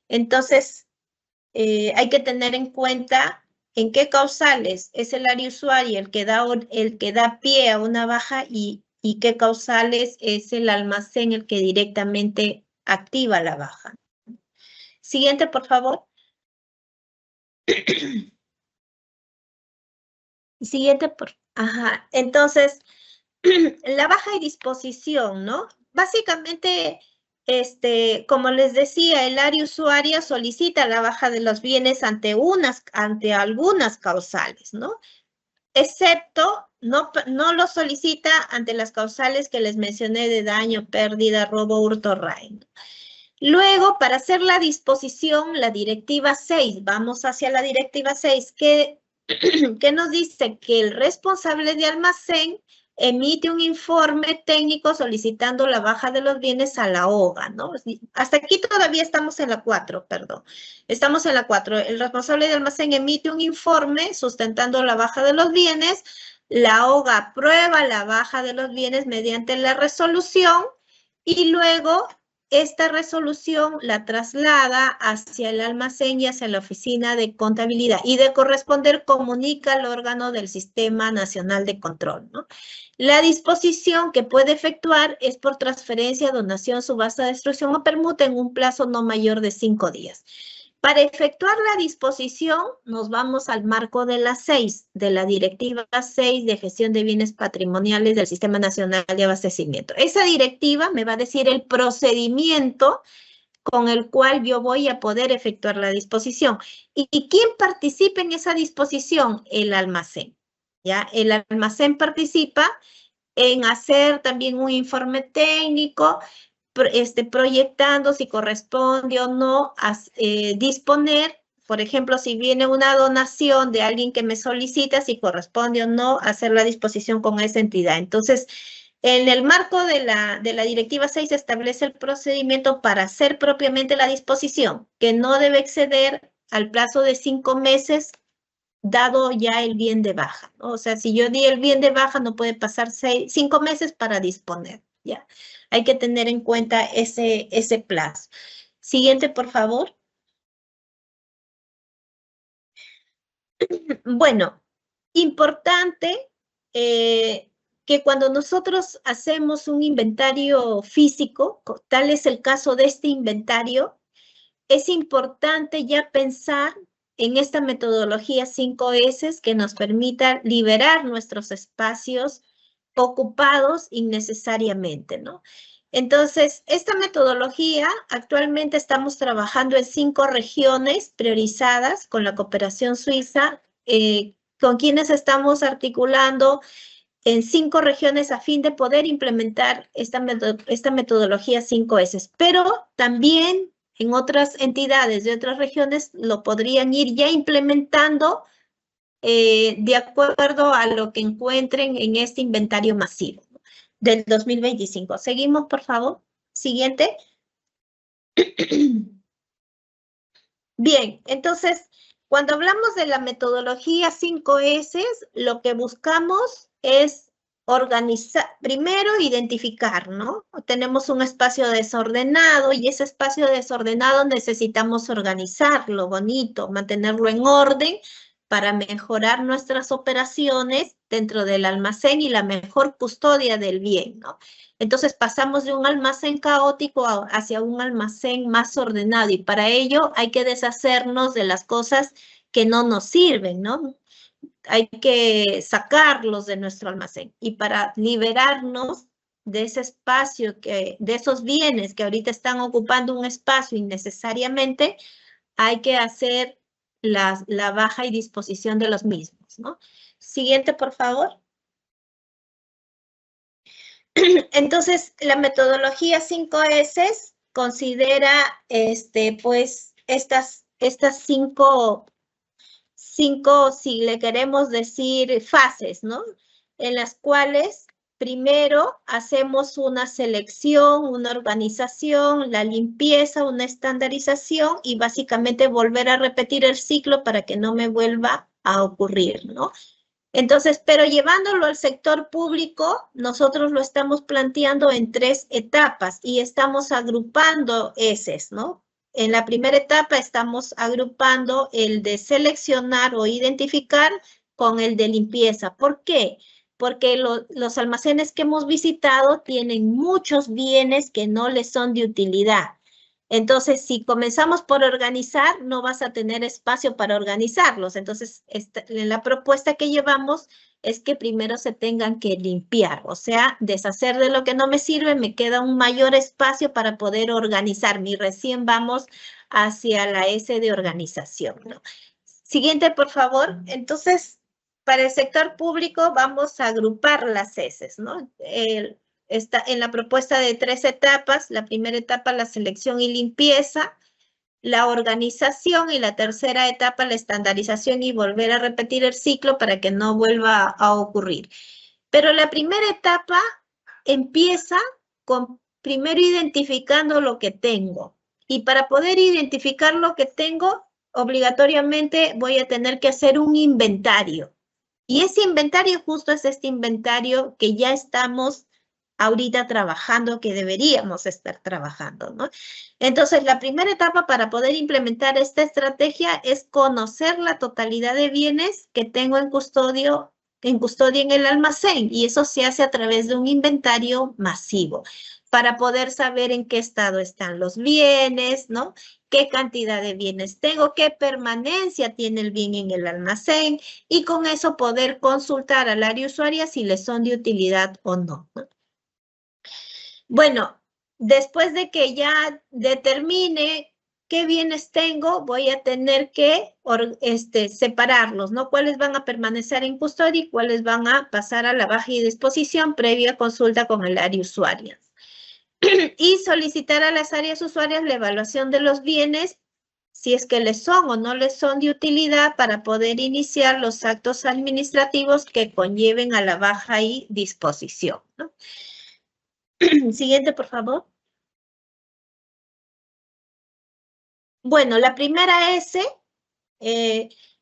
Entonces, hay que tener en cuenta en qué causales es el área usuaria el que da pie a una baja y qué causales es el almacén el que directamente activa la baja. Siguiente, por favor. Siguiente, ajá. Entonces, la baja y disposición, ¿no? Básicamente, como les decía, el área usuaria solicita la baja de los bienes ante algunas causales, ¿no? Excepto, no lo solicita ante las causales que les mencioné de daño, pérdida, robo, hurto, RAE, ¿no? Luego, para hacer la disposición, la directiva 6, vamos hacia la directiva 6, que nos dice que el responsable de almacén emite un informe técnico solicitando la baja de los bienes a la OGA, ¿no? Hasta aquí todavía estamos en la 4, perdón. Estamos en la 4. El responsable de almacén emite un informe sustentando la baja de los bienes. La OGA aprueba la baja de los bienes mediante la resolución y luego esta resolución la traslada hacia el almacén y hacia la oficina de contabilidad y de corresponder comunica al órgano del Sistema Nacional de Control, ¿no? La disposición que puede efectuar es por transferencia, donación, subasta, destrucción o permuta en un plazo no mayor de 5 días. Para efectuar la disposición, nos vamos al marco de la 6, de la Directiva 6 de Gestión de Bienes Patrimoniales del Sistema Nacional de Abastecimiento. Esa directiva me va a decir el procedimiento con el cual yo voy a poder efectuar la disposición. ¿Y quién participa en esa disposición? El almacén. ¿Ya? El almacén participa en hacer también un informe técnico, proyectando si corresponde o no a disponer, por ejemplo, si viene una donación de alguien que me solicita, si corresponde o no hacer la disposición con esa entidad. Entonces, en el marco de la Directiva 6 se establece el procedimiento para hacer propiamente la disposición, que no debe exceder al plazo de 5 meses dado ya el bien de baja, ¿no? O sea, si yo di el bien de baja, no puede pasar 5 meses para disponer, ¿ya? Hay que tener en cuenta ese plazo. Siguiente, por favor. Bueno, importante que cuando nosotros hacemos un inventario físico, tal es el caso de este inventario, es importante ya pensar en esta metodología 5S que nos permita liberar nuestros espacios ocupados innecesariamente, ¿no? Entonces, esta metodología, actualmente estamos trabajando en 5 regiones priorizadas con la cooperación suiza, con quienes estamos articulando en 5 regiones a fin de poder implementar esta metodología 5S. Pero también en otras entidades de otras regiones lo podrían ir ya implementando de acuerdo a lo que encuentren en este inventario masivo, ¿no?, del 2025. Seguimos, por favor. Siguiente. Bien, entonces, cuando hablamos de la metodología 5S, lo que buscamos es organizar, primero identificar, ¿no? Tenemos un espacio desordenado y ese espacio desordenado necesitamos organizarlo bonito, mantenerlo en orden para mejorar nuestras operaciones dentro del almacén y la mejor custodia del bien, ¿no? Entonces pasamos de un almacén caótico hacia un almacén más ordenado y para ello hay que deshacernos de las cosas que no nos sirven, ¿no? Hay que sacarlos de nuestro almacén y para liberarnos de ese espacio, de esos bienes que ahorita están ocupando un espacio innecesariamente, hay que hacer la baja y disposición de los mismos, ¿no? Siguiente, por favor. Entonces, la metodología 5S considera, pues, estas 5, si le queremos decir, fases, ¿no? En las cuales primero hacemos una selección, una organización, la limpieza, una estandarización y básicamente volver a repetir el ciclo para que no me vuelva a ocurrir, ¿no? Entonces, pero llevándolo al sector público, nosotros lo estamos planteando en 3 etapas y estamos agrupando eses, ¿no? En la primera etapa estamos agrupando el de seleccionar o identificar con el de limpieza. ¿Por qué? Porque los almacenes que hemos visitado tienen muchos bienes que no les son de utilidad. Entonces, si comenzamos por organizar, no vas a tener espacio para organizarlos. Entonces, en la propuesta que llevamos es que primero se tengan que limpiar, o sea, deshacer de lo que no me sirve, me queda un mayor espacio para poder organizarme y recién vamos hacia la S de organización, ¿no? Siguiente, por favor. Entonces, para el sector público vamos a agrupar las S, ¿no? Está en la propuesta de 3 etapas. La primera etapa, la selección y limpieza, la organización y la tercera etapa, la estandarización y volver a repetir el ciclo para que no vuelva a ocurrir. Pero la primera etapa empieza con primero identificando lo que tengo. Y para poder identificar lo que tengo, obligatoriamente voy a tener que hacer un inventario. Y ese inventario justo es este inventario que ya estamos ahorita trabajando, que deberíamos estar trabajando, ¿no? Entonces, la primera etapa para poder implementar esta estrategia es conocer la totalidad de bienes que tengo en custodia en el almacén, y eso se hace a través de un inventario masivo para poder saber en qué estado están los bienes, ¿no? Qué cantidad de bienes tengo, qué permanencia tiene el bien en el almacén, y con eso poder consultar al área usuaria si les son de utilidad o no, ¿no? Bueno, después de que ya determine qué bienes tengo, voy a tener que separarlos, ¿no? Cuáles van a permanecer en custodia y cuáles van a pasar a la baja y disposición previa consulta con el área usuaria. Y solicitar a las áreas usuarias la evaluación de los bienes, si es que les son o no les son de utilidad, para poder iniciar los actos administrativos que conlleven a la baja y disposición, ¿no? Siguiente, por favor. Bueno, la primera S,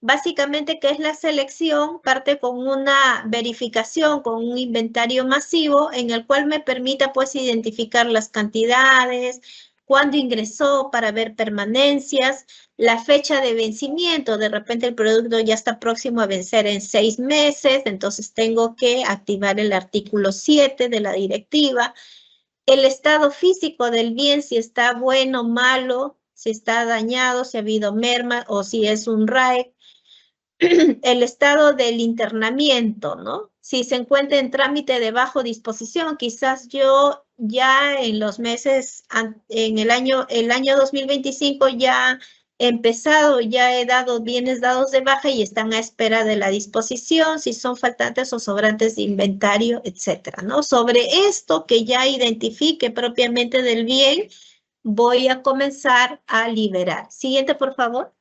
básicamente, que es la selección, parte con una verificación, con un inventario masivo, en el cual me permita, pues, identificar las cantidades, cuándo ingresó para ver permanencias, la fecha de vencimiento. De repente el producto ya está próximo a vencer en 6 meses, entonces tengo que activar el artículo 7 de la directiva. El estado físico del bien, si está bueno, malo, si está dañado, si ha habido merma o si es un RAE. El estado del internamiento, ¿no? Si se encuentra en trámite de bajo disposición, quizás yo ya en los meses, en el año 2025 ya he empezado, ya he dado bienes dados de baja y están a espera de la disposición, si son faltantes o sobrantes de inventario, etcétera, ¿no? Sobre esto que ya identifique propiamente del bien, voy a comenzar a liberar. Siguiente, por favor.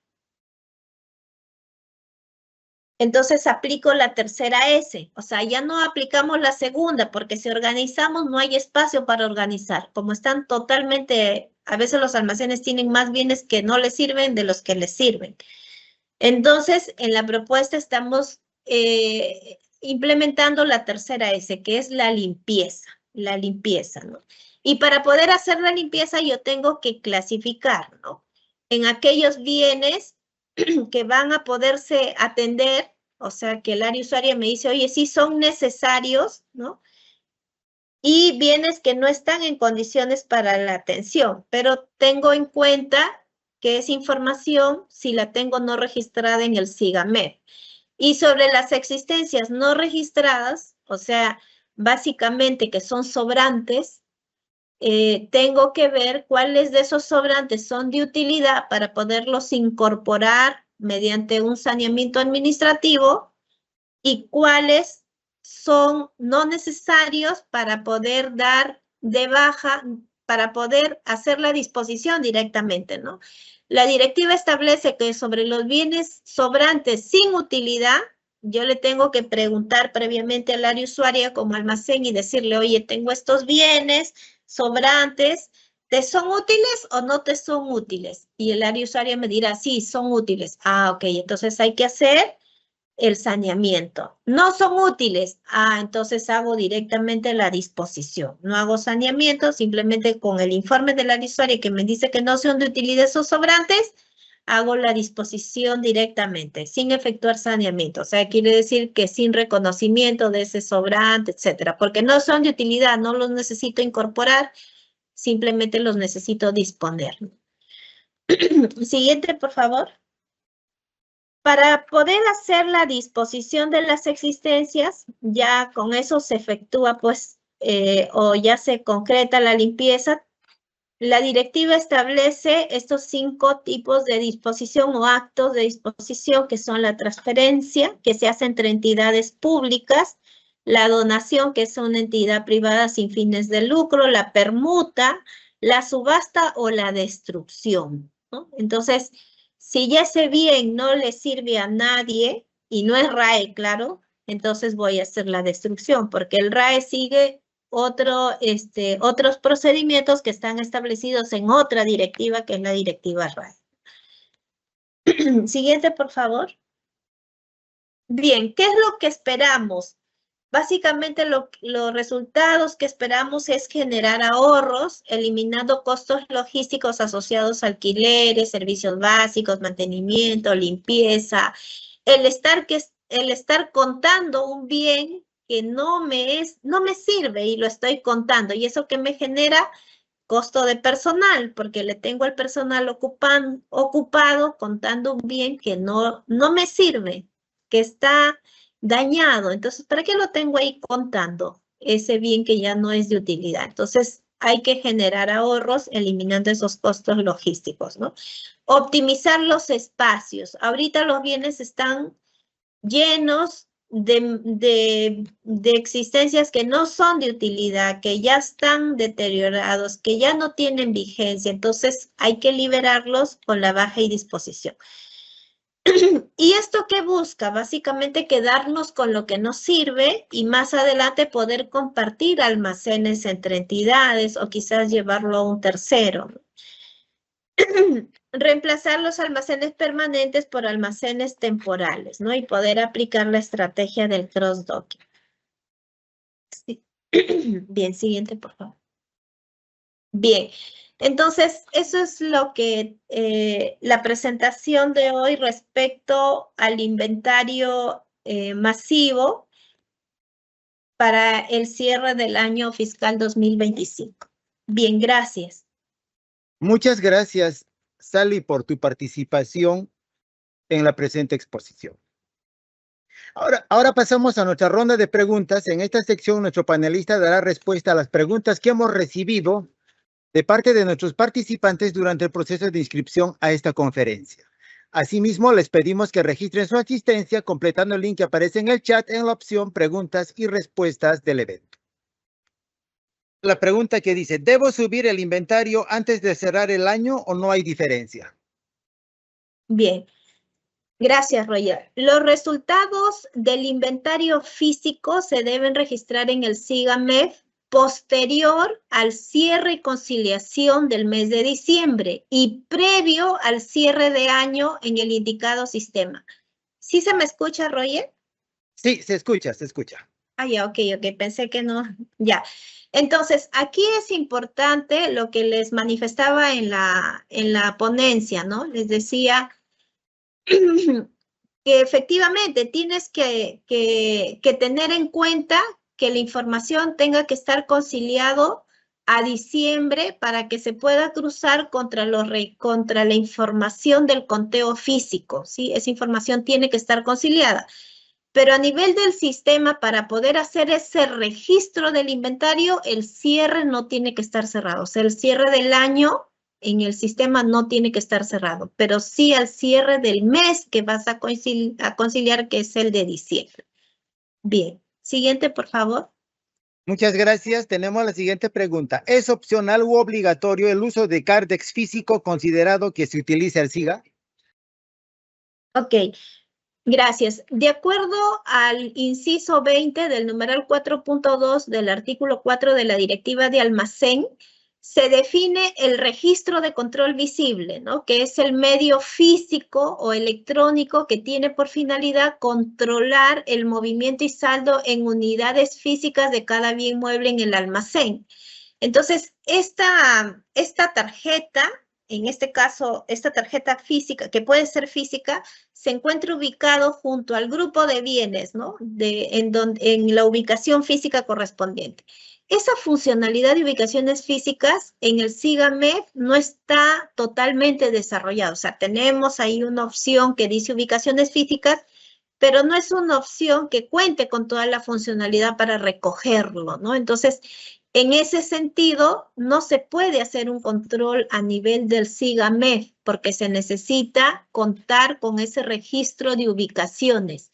Entonces aplico la tercera S, o sea, ya no aplicamos la segunda, porque si organizamos no hay espacio para organizar. Como están totalmente, a veces los almacenes tienen más bienes que no les sirven de los que les sirven. Entonces, en la propuesta estamos implementando la tercera S, que es la limpieza, ¿no? Y para poder hacer la limpieza yo tengo que clasificar, ¿no? En aquellos bienes que van a poderse atender, o sea, que el área usuaria me dice, oye, sí son necesarios, ¿no? Y bienes que no están en condiciones para la atención, pero tengo en cuenta que esa información, si la tengo no registrada en el SIGAMED. Y sobre las existencias no registradas, o sea, básicamente que son sobrantes, tengo que ver cuáles de esos sobrantes son de utilidad para poderlos incorporar mediante un saneamiento administrativo y cuáles son no necesarios para poder dar de baja, para poder hacer la disposición directamente, ¿no? La directiva establece que sobre los bienes sobrantes sin utilidad, yo le tengo que preguntar previamente al área usuaria como almacén y decirle, oye, tengo estos bienes sobrantes, ¿te son útiles o no te son útiles? Y el área usuaria me dirá, sí, son útiles. Ah, ok, entonces hay que hacer el saneamiento. No son útiles. Ah, entonces hago directamente la disposición. No hago saneamiento, simplemente con el informe de la usuaria que me dice que no son de utilidad esos sobrantes, hago la disposición directamente, sin efectuar saneamiento. O sea, quiere decir que sin reconocimiento de ese sobrante, etcétera, porque no son de utilidad, no los necesito incorporar, simplemente los necesito disponer. Siguiente, por favor. Para poder hacer la disposición de las existencias, ya con eso se efectúa, pues, o ya se concreta la limpieza. La directiva establece estos 5 tipos de disposición o actos de disposición, que son la transferencia, que se hace entre entidades públicas, la donación, que es una entidad privada sin fines de lucro, la permuta, la subasta o la destrucción, ¿no? Entonces, si ya ese bien no le sirve a nadie, y no es RAE, claro, entonces voy a hacer la destrucción, porque el RAE sigue otros procedimientos que están establecidos en otra directiva, que es la directiva RAE. Siguiente, por favor. Bien, ¿qué es lo que esperamos? Básicamente los resultados que esperamos es generar ahorros, eliminando costos logísticos asociados a alquileres, servicios básicos, mantenimiento, limpieza, el estar contando un bien que no me sirve y lo estoy contando. Y eso que me genera costo de personal, porque le tengo al personal ocupado contando un bien que no me sirve, que está dañado. Entonces, ¿para qué lo tengo ahí contando? Ese bien que ya no es de utilidad. Entonces, hay que generar ahorros eliminando esos costos logísticos, ¿no? Optimizar los espacios. Ahorita los bienes están llenos de existencias que no son de utilidad, que ya están deteriorados, que ya no tienen vigencia. Entonces, hay que liberarlos con la baja y disposición. ¿Y esto qué busca? Básicamente quedarnos con lo que nos sirve y más adelante poder compartir almacenes entre entidades o quizás llevarlo a un tercero. Reemplazar los almacenes permanentes por almacenes temporales, ¿no? Y poder aplicar la estrategia del cross-docking. Sí. Bien, siguiente, por favor. Bien, entonces eso es lo que la presentación de hoy respecto al inventario masivo para el cierre del año fiscal 2025. Bien, gracias. Muchas gracias, Sally, por tu participación en la presente exposición. Ahora pasamos a nuestra ronda de preguntas. En esta sección, nuestro panelista dará respuesta a las preguntas que hemos recibido de parte de nuestros participantes durante el proceso de inscripción a esta conferencia. Asimismo, les pedimos que registren su asistencia completando el link que aparece en el chat en la opción Preguntas y Respuestas del evento. La pregunta que dice, ¿debo subir el inventario antes de cerrar el año o no hay diferencia? Bien. Gracias, Roger. Los resultados del inventario físico se deben registrar en el SIGA-MEF posterior al cierre y conciliación del mes de diciembre y previo al cierre de año en el indicado sistema. ¿Sí se me escucha, Roger? Sí, se escucha, se escucha. Ah, ya, ok, pensé que no, ya. Entonces, aquí es importante lo que les manifestaba en la ponencia, ¿no? Les decía que efectivamente tienes que tener en cuenta que la información tenga que estar conciliado a diciembre para que se pueda cruzar contra la información del conteo físico, ¿sí? Esa información tiene que estar conciliada. Pero a nivel del sistema, para poder hacer ese registro del inventario, el cierre no tiene que estar cerrado. O sea, el cierre del año en el sistema no tiene que estar cerrado, pero sí al cierre del mes que vas a conciliar, que es el de diciembre. Bien, siguiente, por favor. Muchas gracias. Tenemos la siguiente pregunta. ¿Es opcional u obligatorio el uso de Cardex físico considerado que se utiliza el SIGA? Ok, gracias. De acuerdo al inciso 20 del numeral 4.2 del artículo 4 de la Directiva de Almacén, se define el registro de control visible, ¿no? Que es el medio físico o electrónico que tiene por finalidad controlar el movimiento y saldo en unidades físicas de cada bien mueble en el almacén. Entonces, esta tarjeta, en este caso, esta tarjeta física, que puede ser física, se encuentra ubicado junto al grupo de bienes, ¿no? En la ubicación física correspondiente. Esa funcionalidad de ubicaciones físicas en el SIGA-MEF no está totalmente desarrollada. O sea, tenemos ahí una opción que dice ubicaciones físicas, pero no es una opción que cuente con toda la funcionalidad para recogerlo, ¿no? Entonces, en ese sentido, no se puede hacer un control a nivel del SIGA-MEF porque se necesita contar con ese registro de ubicaciones.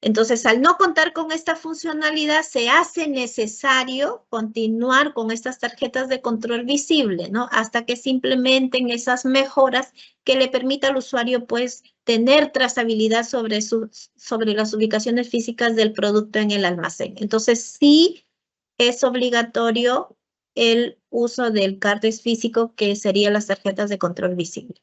Entonces, al no contar con esta funcionalidad, se hace necesario continuar con estas tarjetas de control visible, ¿no? Hasta que se implementen esas mejoras que le permita al usuario, pues, tener trazabilidad sobre las ubicaciones físicas del producto en el almacén. Entonces, sí es obligatorio el uso del Cardex físico, que serían las tarjetas de control visible.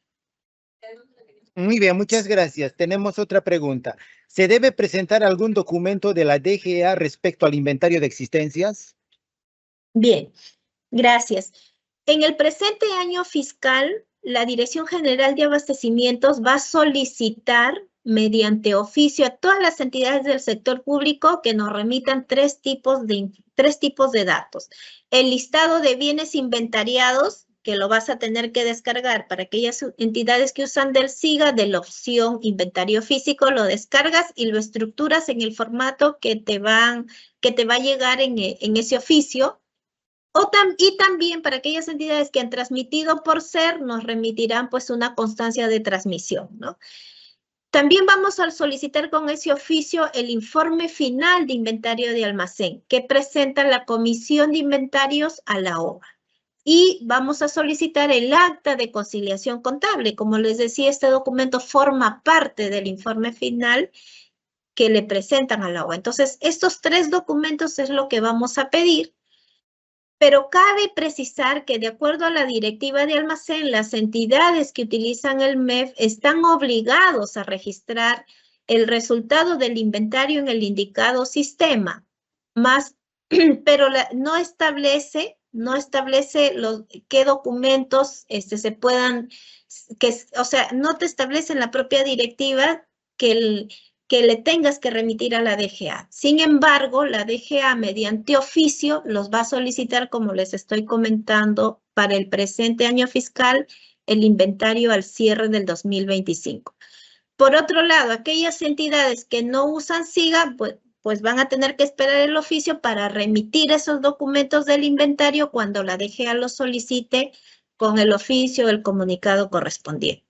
Muy bien, muchas gracias. Tenemos otra pregunta. ¿Se debe presentar algún documento de la DGA respecto al inventario de existencias? Bien, gracias. En el presente año fiscal, la Dirección General de Abastecimientos va a solicitar mediante oficio a todas las entidades del sector público que nos remitan tres tipos de datos. El listado de bienes inventariados, que lo vas a tener que descargar para aquellas entidades que usan del SIGA, de la opción inventario físico, lo descargas y lo estructuras en el formato que te va a llegar en ese oficio. Y también para aquellas entidades que han transmitido por SER, nos remitirán pues una constancia de transmisión, ¿no? También vamos a solicitar con ese oficio el informe final de inventario de almacén que presenta la Comisión de Inventarios a la OGA. Y vamos a solicitar el acta de conciliación contable. Como les decía, este documento forma parte del informe final que le presentan a la OGA. Entonces, estos tres documentos es lo que vamos a pedir. Pero cabe precisar que de acuerdo a la directiva de almacén, las entidades que utilizan el MEF están obligados a registrar el resultado del inventario en el indicado sistema, pero no establece qué documentos se puedan, o sea, no te establece en la propia directiva que le tengas que remitir a la DGA. Sin embargo, la DGA mediante oficio los va a solicitar, como les estoy comentando, para el presente año fiscal, el inventario al cierre del 2025. Por otro lado, aquellas entidades que no usan SIGA, pues van a tener que esperar el oficio para remitir esos documentos del inventario cuando la DGA los solicite con el oficio o el comunicado correspondiente.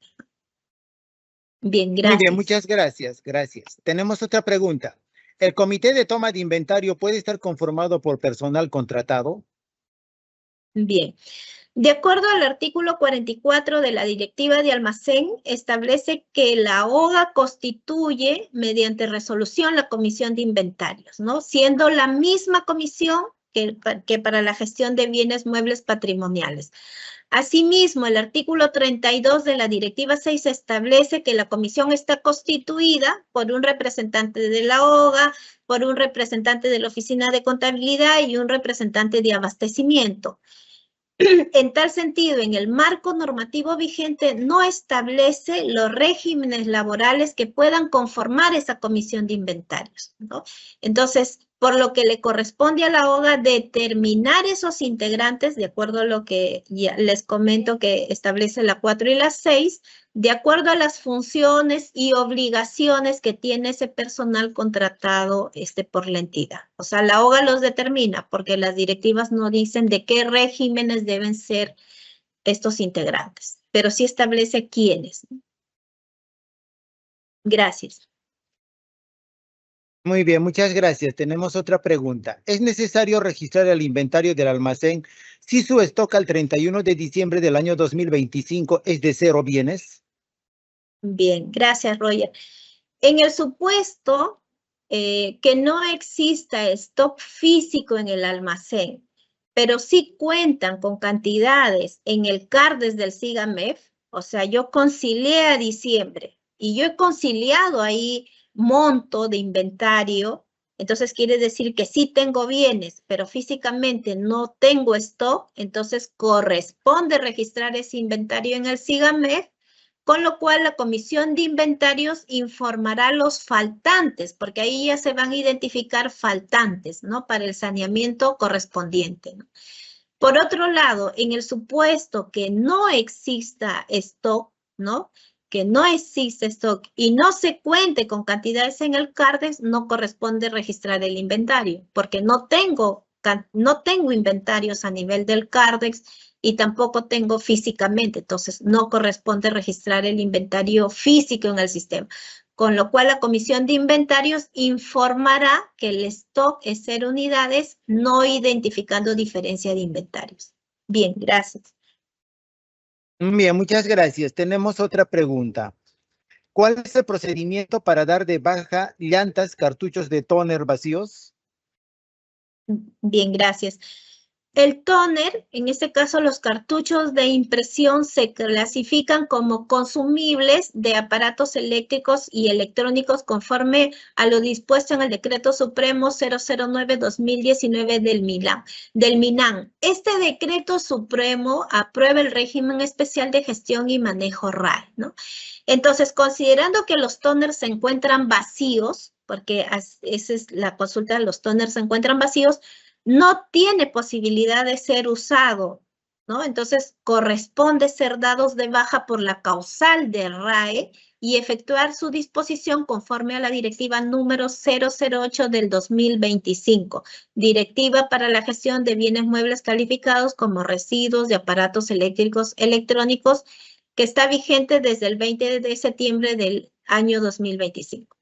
Bien, gracias. Muy bien, muchas gracias. Gracias. Tenemos otra pregunta. ¿El comité de toma de inventario puede estar conformado por personal contratado? Bien. De acuerdo al artículo 44 de la Directiva de Almacén, establece que la OGA constituye mediante resolución la Comisión de Inventarios, ¿no? Siendo la misma comisión que para la gestión de bienes muebles patrimoniales. Asimismo, el artículo 32 de la Directiva 6 establece que la comisión está constituida por un representante de la OGA, por un representante de la Oficina de Contabilidad y un representante de abastecimiento. En tal sentido, en el marco normativo vigente no establece los regímenes laborales que puedan conformar esa comisión de inventarios, ¿no? Entonces, por lo que le corresponde a la OGA determinar esos integrantes, de acuerdo a lo que ya les comento que establece la 4 y la 6, de acuerdo a las funciones y obligaciones que tiene ese personal contratado por la entidad. O sea, la OGA los determina porque las directivas no dicen de qué regímenes deben ser estos integrantes, pero sí establece quiénes. Gracias. Muy bien, muchas gracias. Tenemos otra pregunta. ¿Es necesario registrar el inventario del almacén si su stock al 31 de diciembre del año 2025 es de 0 bienes? Bien, gracias, Roger. En el supuesto que no exista stock físico en el almacén, pero sí cuentan con cantidades en el CARDES del SIGAMEF, o sea, yo concilié a diciembre y yo he conciliado ahí monto de inventario, entonces quiere decir que sí tengo bienes, pero físicamente no tengo stock, entonces corresponde registrar ese inventario en el SIGAMEF, con lo cual la Comisión de Inventarios informará los faltantes, porque ahí ya se van a identificar faltantes, ¿no? Para el saneamiento correspondiente, ¿no? Por otro lado, en el supuesto que no exista stock, ¿no? Que no existe stock y no se cuente con cantidades en el CARDES, no corresponde registrar el inventario, porque no tengo inventarios a nivel del CARDEX y tampoco tengo físicamente, entonces no corresponde registrar el inventario físico en el sistema. Con lo cual la Comisión de Inventarios informará que el stock es 0 unidades, no identificando diferencia de inventarios. Bien, gracias. Bien, muchas gracias. Tenemos otra pregunta. ¿Cuál es el procedimiento para dar de baja llantas, cartuchos de tóner vacíos? Bien, gracias. El tóner, en este caso los cartuchos de impresión, se clasifican como consumibles de aparatos eléctricos y electrónicos conforme a lo dispuesto en el Decreto Supremo 009-2019 del MINAN. Este Decreto Supremo aprueba el régimen especial de gestión y manejo RAE, ¿no? Entonces, considerando que los tóners se encuentran vacíos, porque esa es la consulta, los tóners se encuentran vacíos, no tiene posibilidad de ser usado, ¿no? Entonces, corresponde ser dados de baja por la causal de RAE y efectuar su disposición conforme a la directiva número 008 del 2025, Directiva para la gestión de bienes muebles calificados como residuos de aparatos eléctricos electrónicos, que está vigente desde el 20 de septiembre del año 2025.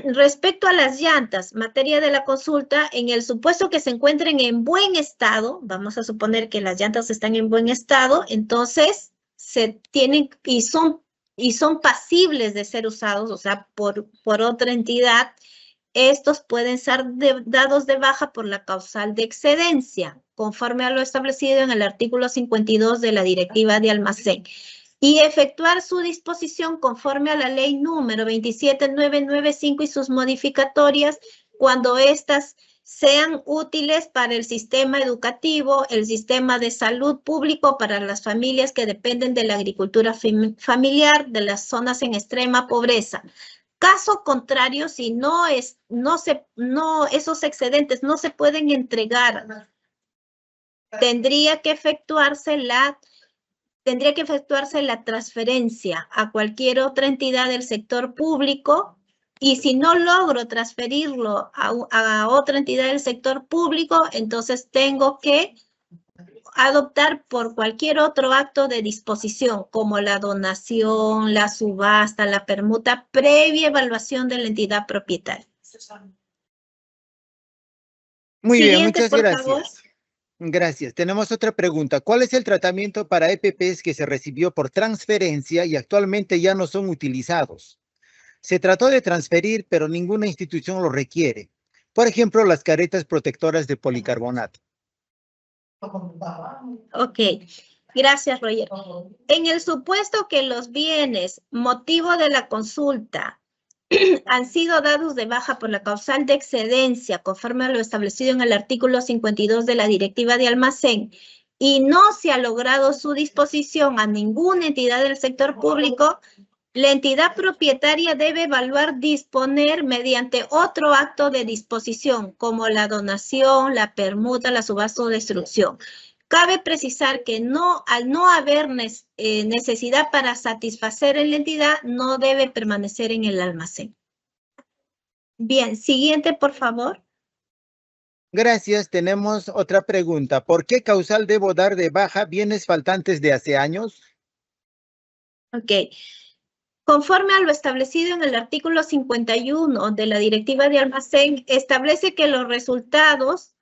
Respecto a las llantas, materia de la consulta, en el supuesto que se encuentren en buen estado, vamos a suponer que las llantas están en buen estado, entonces se tienen y son pasibles de ser usados, o sea, por otra entidad. Estos pueden ser dados de baja por la causal de excedencia, conforme a lo establecido en el artículo 52 de la Directiva de Almacén, y efectuar su disposición conforme a la ley número 27995 y sus modificatorias cuando éstas sean útiles para el sistema educativo, el sistema de salud público para las familias que dependen de la agricultura familiar, de las zonas en extrema pobreza. Caso contrario, si esos excedentes no se pueden entregar, tendría que efectuarse la transferencia a cualquier otra entidad del sector público, y si no logro transferirlo a otra entidad del sector público, entonces tengo que adoptar por cualquier otro acto de disposición, como la donación, la subasta, la permuta, previa evaluación de la entidad propietaria. Muy bien, Siguiente, muchas por gracias. favor. Gracias. Tenemos otra pregunta. ¿Cuál es el tratamiento para EPPs que se recibió por transferencia y actualmente ya no son utilizados? Se trató de transferir, pero ninguna institución lo requiere. Por ejemplo, las caretas protectoras de policarbonato. Ok, gracias, Roger. En el supuesto que los bienes, motivo de la consulta, han sido dados de baja por la causal de excedencia, conforme a lo establecido en el artículo 52 de la Directiva de Almacén, y no se ha logrado su disposición a ninguna entidad del sector público, la entidad propietaria debe evaluar disponer mediante otro acto de disposición, como la donación, la permuta, la subasta o destrucción. Cabe precisar que al no haber necesidad para satisfacer en la entidad, no debe permanecer en el almacén. Bien, siguiente, por favor. Gracias. Tenemos otra pregunta. ¿Por qué causal debo dar de baja bienes faltantes de hace años? Ok. Conforme a lo establecido en el artículo 51 de la Directiva de Almacén, establece que los resultados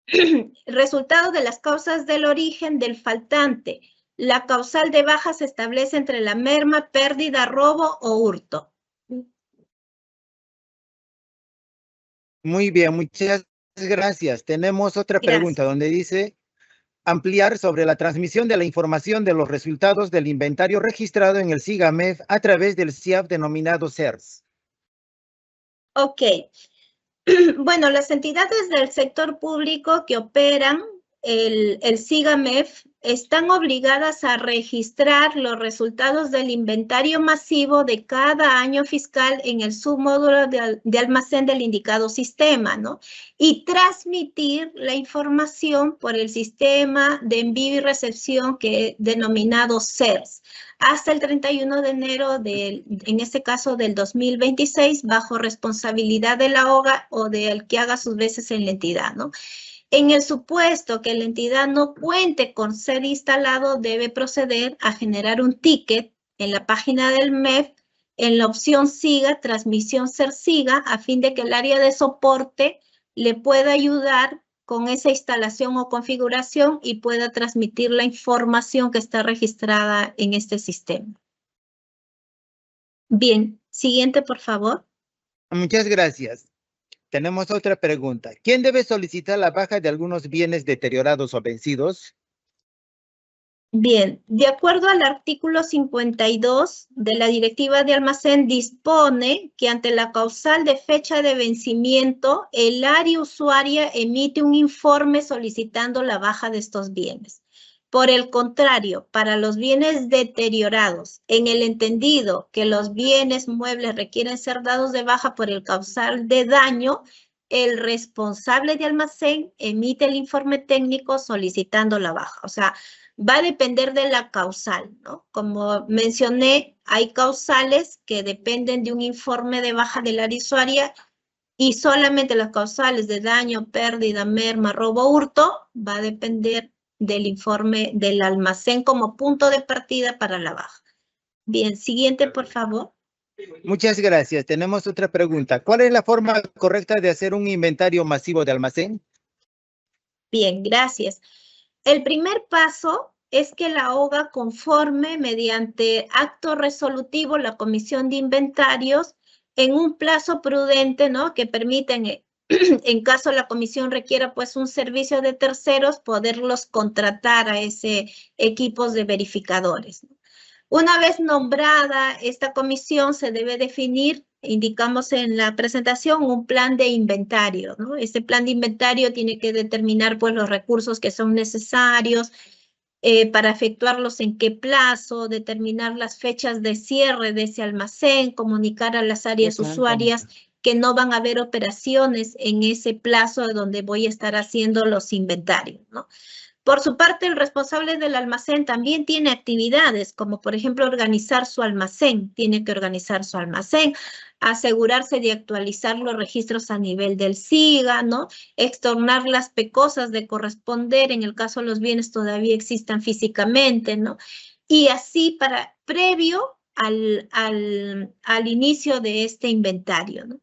de las causas del origen del faltante, la causal de baja se establece entre la merma, pérdida, robo o hurto. Muy bien, muchas gracias. Tenemos otra pregunta donde dice ampliar sobre la transmisión de la información de los resultados del inventario registrado en el SIGAMEF a través del CIAF denominado CERS. Ok. Bueno, las entidades del sector público que operan el SIGAMEF están obligadas a registrar los resultados del inventario masivo de cada año fiscal en el submódulo de almacén del indicado sistema, ¿no? Y transmitir la información por el sistema de envío y recepción denominado CERS hasta el 31 de enero en este caso del 2026, bajo responsabilidad de la OGA o del que haga sus veces en la entidad, ¿no? En el supuesto que la entidad no cuente con ser instalado, debe proceder a generar un ticket en la página del MEF en la opción SIGA, transmisión CERS-SIGA, a fin de que el área de soporte le pueda ayudar con esa instalación o configuración y pueda transmitir la información que está registrada en este sistema. Bien, siguiente, por favor. Muchas gracias. Tenemos otra pregunta. ¿Quién debe solicitar la baja de algunos bienes deteriorados o vencidos? Bien, de acuerdo al artículo 52 de la Directiva de Almacén, dispone que ante la causal de fecha de vencimiento, el área usuaria emite un informe solicitando la baja de estos bienes. Por el contrario, para los bienes deteriorados, en el entendido que los bienes muebles requieren ser dados de baja por el causal de daño, el responsable de almacén emite el informe técnico solicitando la baja. O sea, va a depender de la causal, ¿no? Como mencioné, hay causales que dependen de un informe de baja del área usuaria y solamente las causales de daño, pérdida, merma, robo, hurto, va a depender del informe del almacén como punto de partida para la baja. Bien, siguiente, por favor. Muchas gracias. Tenemos otra pregunta. ¿Cuál es la forma correcta de hacer un inventario masivo de almacén? Bien, gracias. El primer paso es que la OGA conforme mediante acto resolutivo la Comisión de Inventarios en un plazo prudente, ¿no? Que permiten, en caso la comisión requiera pues un servicio de terceros, poderlos contratar a ese equipos de verificadores, ¿no? Una vez nombrada esta comisión, se debe definir, indicamos en la presentación, un plan de inventario, ¿no? Este plan de inventario tiene que determinar pues los recursos que son necesarios para efectuarlos en qué plazo, determinar las fechas de cierre de ese almacén, comunicar a las áreas usuarias que no van a haber operaciones en ese plazo donde voy a estar haciendo los inventarios, ¿no? Por su parte, el responsable del almacén también tiene actividades, como por ejemplo organizar su almacén. Tiene que organizar su almacén, asegurarse de actualizar los registros a nivel del SIGA, ¿no? Extornar las PECOSAS de corresponder en el caso los bienes todavía existan físicamente, ¿no? Y así previo al inicio de este inventario, ¿no?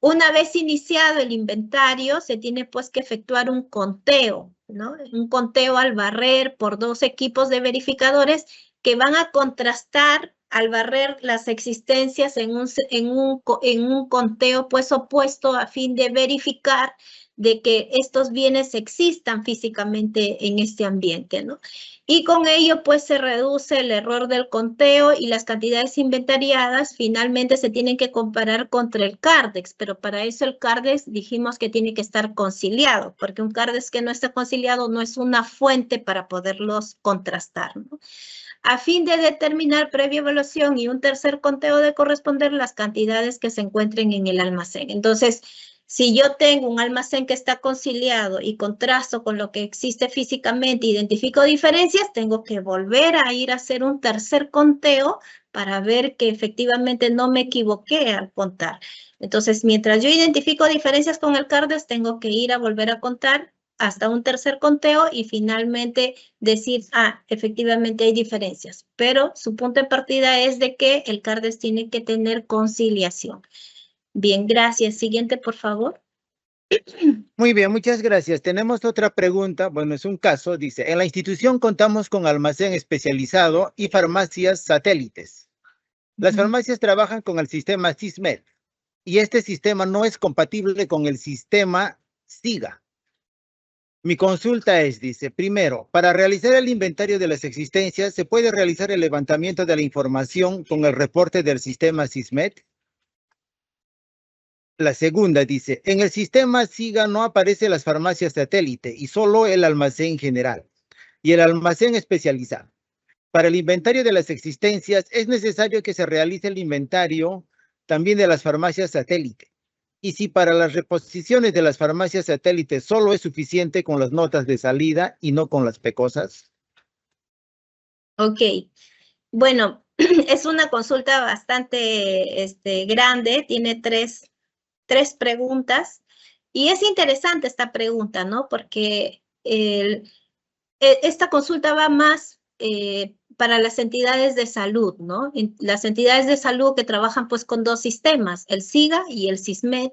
Una vez iniciado el inventario, se tiene pues que efectuar un conteo, ¿no? Un conteo al barrer por 2 equipos de verificadores que van a contrastar al barrer las existencias en un conteo pues opuesto a fin de verificar de que estos bienes existan físicamente en este ambiente, ¿no? Y con ello pues se reduce el error del conteo y las cantidades inventariadas finalmente se tienen que comparar contra el CARDEX, pero para eso el CARDEX dijimos que tiene que estar conciliado, porque un CARDEX que no está conciliado no es una fuente para poderlos contrastar, ¿no? A fin de determinar previa evaluación y un tercer conteo de corresponder las cantidades que se encuentren en el almacén. Entonces, si yo tengo un almacén que está conciliado y contrasto con lo que existe físicamente, identifico diferencias, tengo que volver a ir a hacer un tercer conteo para ver que efectivamente no me equivoqué al contar. Entonces, mientras yo identifico diferencias con el CARDEX, tengo que ir a volver a contar hasta un tercer conteo y finalmente decir, efectivamente hay diferencias. Pero su punto de partida es de que el CARDEX tiene que tener conciliación. Bien, gracias. Siguiente, por favor. Muy bien, muchas gracias. Tenemos otra pregunta. Bueno, es un caso. Dice, en la institución contamos con almacén especializado y farmacias satélites. Las farmacias trabajan con el sistema SISMED y este sistema no es compatible con el sistema SIGA. Mi consulta es, dice, primero, para realizar el inventario de las existencias, ¿se puede realizar el levantamiento de la información con el reporte del sistema SISMED? La segunda dice, en el sistema SIGA no aparece las farmacias satélite y solo el almacén general y el almacén especializado. Para el inventario de las existencias es necesario que se realice el inventario también de las farmacias satélite. Y si para las reposiciones de las farmacias satélites solo es suficiente con las notas de salida y no con las PECOSAS. Ok, bueno, es una consulta bastante grande, tiene tres preguntas y es interesante esta pregunta, ¿no? Porque esta consulta va más para las entidades de salud, ¿no? Las entidades de salud que trabajan pues con 2 sistemas, el SIGA y el SISMED,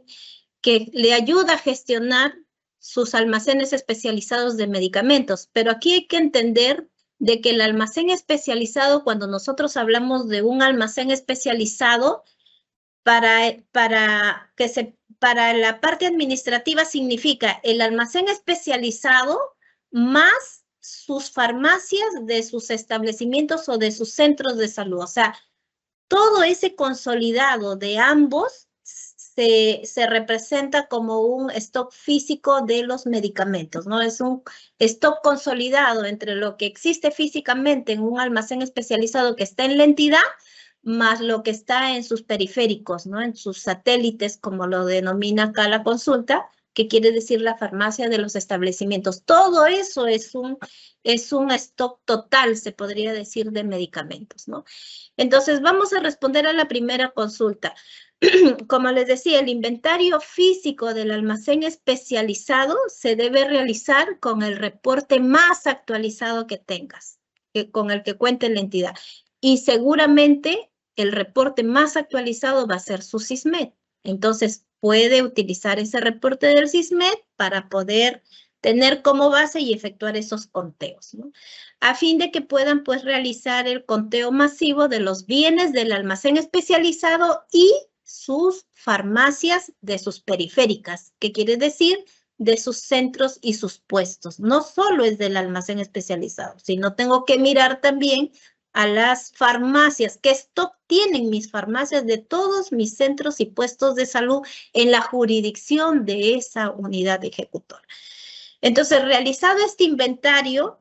que le ayuda a gestionar sus almacenes especializados de medicamentos. Pero aquí hay que entender de que el almacén especializado, cuando nosotros hablamos de un almacén especializado, para que se para la parte administrativa significa el almacén especializado más sus farmacias de sus establecimientos o de sus centros de salud. O sea, todo ese consolidado de ambos se representa como un stock físico de los medicamentos, ¿no? Es un stock consolidado entre lo que existe físicamente en un almacén especializado que está en la entidad, más lo que está en sus periféricos, ¿no? En sus satélites, como lo denomina acá la consulta, que quiere decir la farmacia de los establecimientos. Todo eso es un stock total, se podría decir, de medicamentos, ¿no? Entonces, vamos a responder a la primera consulta. Como les decía, el inventario físico del almacén especializado se debe realizar con el reporte más actualizado que tengas, con el que cuente la entidad. Y seguramente el reporte más actualizado va a ser su SISMED. Entonces, puede utilizar ese reporte del SISMED para poder tener como base y efectuar esos conteos, ¿no? A fin de que puedan, pues, realizar el conteo masivo de los bienes del almacén especializado y sus farmacias de sus periféricas, que quiere decir de sus centros y sus puestos. No solo es del almacén especializado, sino tengo que mirar también a las farmacias, qué stock tienen mis farmacias de todos mis centros y puestos de salud en la jurisdicción de esa unidad ejecutora. Entonces, realizado este inventario,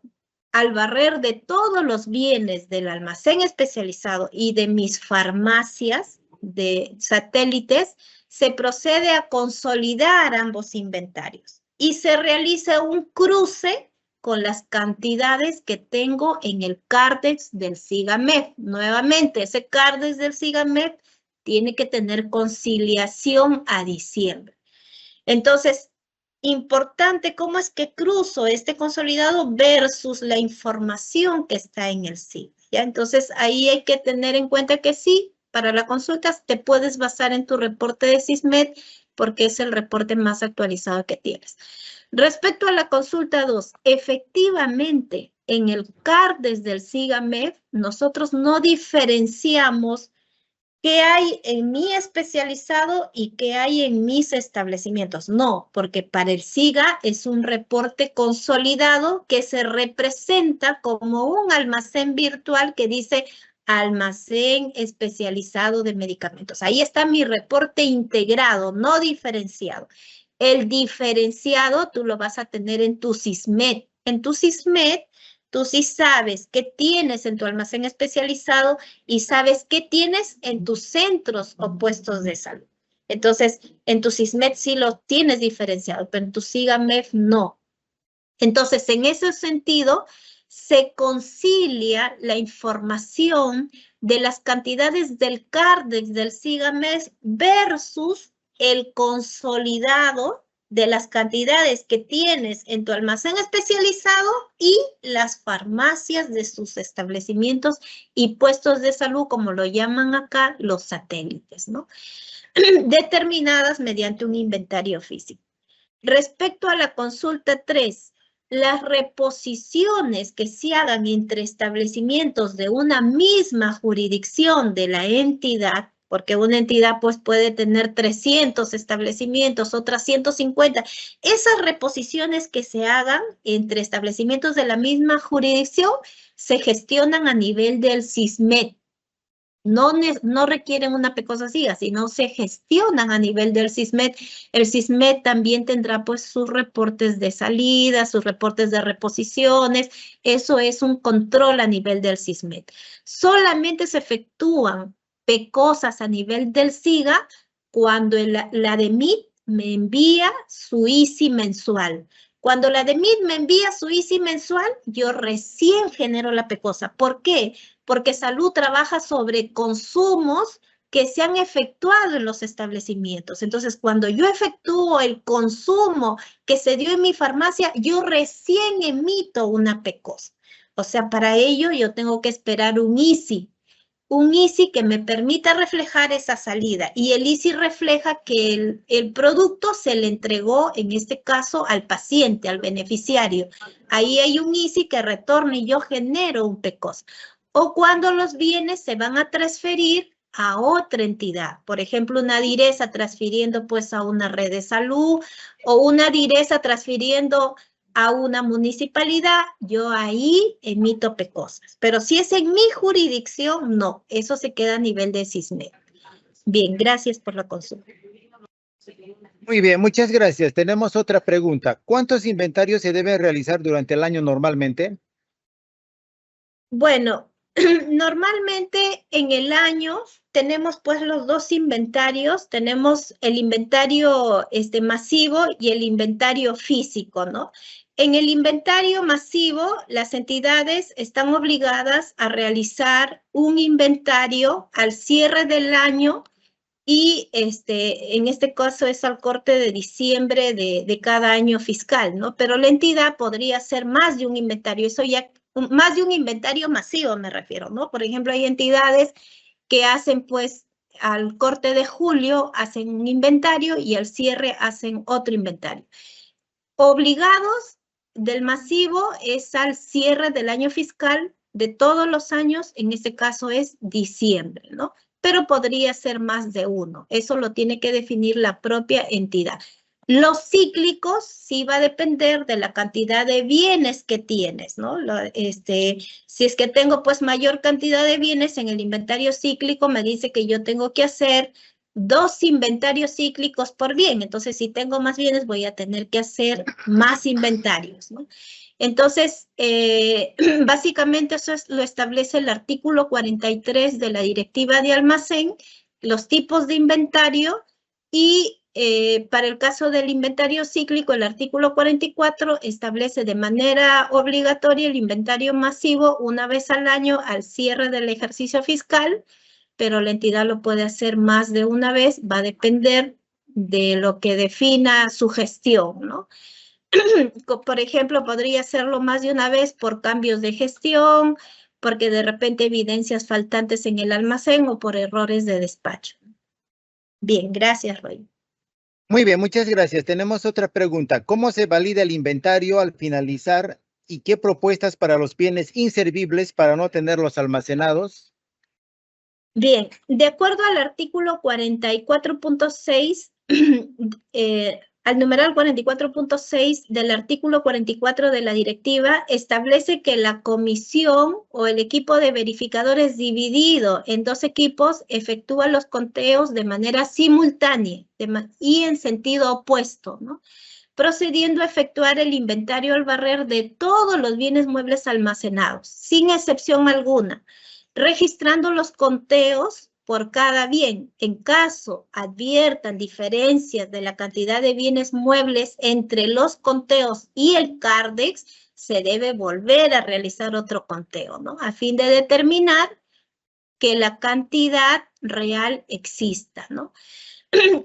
al barrer de todos los bienes del almacén especializado y de mis farmacias de satélites, se procede a consolidar ambos inventarios y se realiza un cruce con las cantidades que tengo en el CARDEX del SIGAMED. Nuevamente, ese CARDEX del SIGAMED tiene que tener conciliación a diciembre. Entonces, importante cómo es que cruzo este consolidado versus la información que está en el SIG, ¿ya? Entonces, ahí hay que tener en cuenta que sí, para la consulta te puedes basar en tu reporte de SISMED porque es el reporte más actualizado que tienes. Respecto a la consulta 2, efectivamente, en el CAR desde el SIGAMED, nosotros no diferenciamos qué hay en mi especializado y qué hay en mis establecimientos. No, porque para el SIGA es un reporte consolidado que se representa como un almacén virtual que dice almacén especializado de medicamentos. Ahí está mi reporte integrado, no diferenciado. El diferenciado tú lo vas a tener en tu SISMED. En tu SISMED, tú sí sabes qué tienes en tu almacén especializado y sabes qué tienes en tus centros o puestos de salud. Entonces, en tu SISMED sí lo tienes diferenciado, pero en tu SIGAMED no. Entonces, en ese sentido, se concilia la información de las cantidades del CARDEX del SIGAMED versus el consolidado de las cantidades que tienes en tu almacén especializado y las farmacias de sus establecimientos y puestos de salud, como lo llaman acá, los satélites, ¿no? Determinadas mediante un inventario físico. Respecto a la consulta 3, las reposiciones que se hagan entre establecimientos de una misma jurisdicción de la entidad, porque una entidad pues puede tener 300 establecimientos, otras 150, esas reposiciones que se hagan entre establecimientos de la misma jurisdicción se gestionan a nivel del SISMED. No requieren una PECOSA SIGA, sino se gestionan a nivel del SISMED. El SISMED también tendrá pues sus reportes de salida, sus reportes de reposiciones. Eso es un control a nivel del SISMED. Solamente se efectúan PECOSAS a nivel del SIGA cuando la DEMIT me envía su ISI mensual. Cuando la DEMIT me envía su ISI mensual, yo recién genero la PECOSA. ¿Por qué? Porque salud trabaja sobre consumos que se han efectuado en los establecimientos. Entonces, cuando yo efectúo el consumo que se dio en mi farmacia, yo recién emito una PECOSA. O sea, para ello yo tengo que esperar un ISI que me permita reflejar esa salida. Y el ISI refleja que el producto se le entregó, en este caso, al paciente, al beneficiario. Ahí hay un ISI que retorna y yo genero un PECOS. O cuando los bienes se van a transferir a otra entidad. Por ejemplo, una direza transfiriendo pues a una red de salud o una direza transfiriendo a una municipalidad, yo ahí emito PECOSAS. Pero si es en mi jurisdicción, no, eso se queda a nivel de SISMED. Bien, gracias por la consulta. Muy bien, muchas gracias. Tenemos otra pregunta. ¿Cuántos inventarios se deben realizar durante el año normalmente? Bueno, normalmente en el año tenemos pues los dos inventarios, tenemos el inventario masivo y el inventario físico, ¿no? En el inventario masivo, las entidades están obligadas a realizar un inventario al cierre del año y en este caso es al corte de diciembre de cada año fiscal, ¿no? Pero la entidad podría hacer más de un inventario, eso ya, más de un inventario masivo me refiero, ¿no? Por ejemplo, hay entidades que hacen pues al corte de julio hacen un inventario y al cierre hacen otro inventario. Obligados del masivo es al cierre del año fiscal de todos los años, en este caso es diciembre, ¿no? Pero podría ser más de uno. Eso lo tiene que definir la propia entidad. Los cíclicos sí va a depender de la cantidad de bienes que tienes, ¿no? Si es que tengo pues mayor cantidad de bienes en el inventario cíclico, me dice que yo tengo que hacer 2 inventarios cíclicos por bien. Entonces, si tengo más bienes, voy a tener que hacer más inventarios, ¿no? Entonces, básicamente eso lo establece el artículo 43 de la Directiva de Almacén, los tipos de inventario y para el caso del inventario cíclico, el artículo 44 establece de manera obligatoria el inventario masivo una vez al año al cierre del ejercicio fiscal, pero la entidad lo puede hacer más de una vez, va a depender de lo que defina su gestión, ¿no? Por ejemplo, podría hacerlo más de una vez por cambios de gestión, porque de repente evidencias faltantes en el almacén o por errores de despacho. Bien, gracias, Roy. Muy bien, muchas gracias. Tenemos otra pregunta. ¿Cómo se valida el inventario al finalizar y qué propuestas para los bienes inservibles para no tenerlos almacenados? Bien, de acuerdo al artículo 44.6, al numeral 44.6 del artículo 44 de la directiva, establece que la comisión o el equipo de verificadores dividido en 2 equipos efectúa los conteos de manera simultánea y en sentido opuesto, ¿no? Procediendo a efectuar el inventario al barrer de todos los bienes muebles almacenados, sin excepción alguna, registrando los conteos por cada bien. En caso adviertan diferencias de la cantidad de bienes muebles entre los conteos y el CARDEX, se debe volver a realizar otro conteo, ¿no? A fin de determinar que la cantidad real exista, ¿no?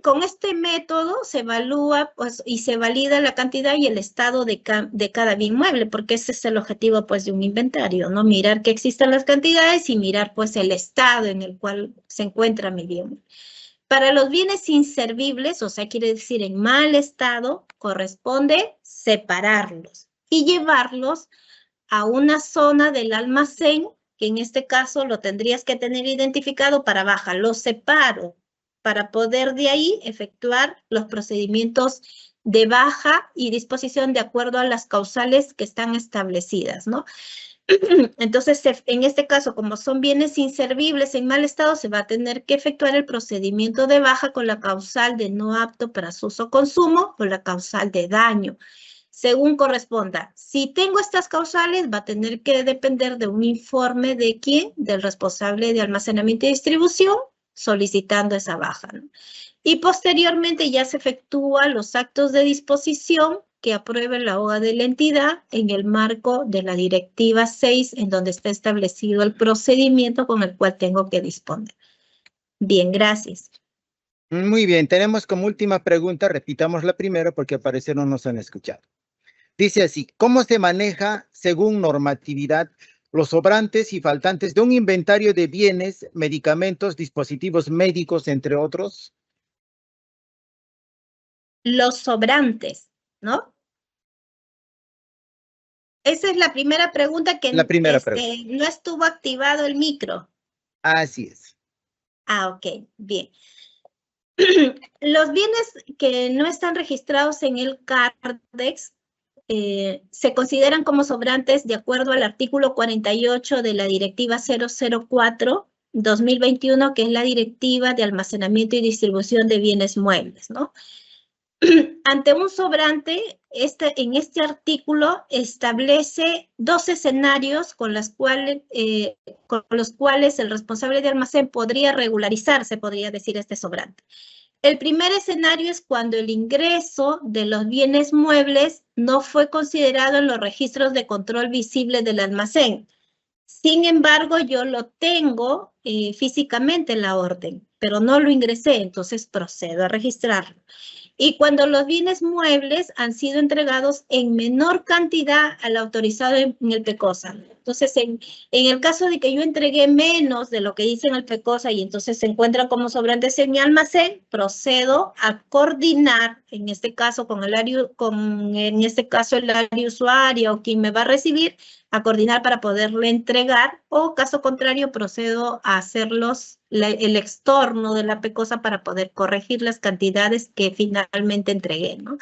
Con este método se evalúa pues, y se valida la cantidad y el estado de cada bien mueble, porque ese es el objetivo pues, de un inventario, ¿no? Mirar que existan las cantidades y mirar pues, el estado en el cual se encuentra mi bien. Para los bienes inservibles, o sea, quiere decir en mal estado, corresponde separarlos y llevarlos a una zona del almacén, que en este caso lo tendrías que tener identificado para baja. Los separo para poder de ahí efectuar los procedimientos de baja y disposición de acuerdo a las causales que están establecidas, ¿no? Entonces, en este caso, como son bienes inservibles en mal estado, se va a tener que efectuar el procedimiento de baja con la causal de no apto para su uso o consumo o la causal de daño, según corresponda. Si tengo estas causales, va a tener que depender de un informe de quién, del responsable de almacenamiento y distribución, solicitando esa baja, ¿no? Y posteriormente ya se efectúan los actos de disposición que apruebe la OA de la entidad en el marco de la Directiva 6, en donde está establecido el procedimiento con el cual tengo que disponer. Bien, gracias. Muy bien, tenemos como última pregunta, repitamos la primera porque al parecer no nos han escuchado. Dice así, ¿cómo se maneja según normatividad los sobrantes y faltantes de un inventario de bienes, medicamentos, dispositivos médicos, entre otros? Los sobrantes, ¿no? Esa es la primera pregunta que La primera pregunta. no estuvo activado el micro. Así es. Ok, bien. Los bienes que no están registrados en el CARDEX se consideran como sobrantes de acuerdo al artículo 48 de la Directiva 004-2021, que es la Directiva de Almacenamiento y Distribución de Bienes Muebles, ¿no? Ante un sobrante, en este artículo establece dos escenarios con los cuales el responsable de almacén podría regularizarse, podría decir, este sobrante. El primer escenario es cuando el ingreso de los bienes muebles no fue considerado en los registros de control visible del almacén. Sin embargo, yo lo tengo físicamente en la orden, pero no lo ingresé, entonces procedo a registrarlo. Y cuando los bienes muebles han sido entregados en menor cantidad al autorizado en el PECOSA. Entonces, en el caso de que yo entregué menos de lo que dice en el PECOSA y entonces se encuentran como sobrantes en mi almacén, procedo a coordinar, en este caso el área usuario o quien me va a recibir, a coordinar para poderle entregar, o caso contrario, procedo a hacerlos el extorno de la PECOSA para poder corregir las cantidades que finalmente entregué, ¿no?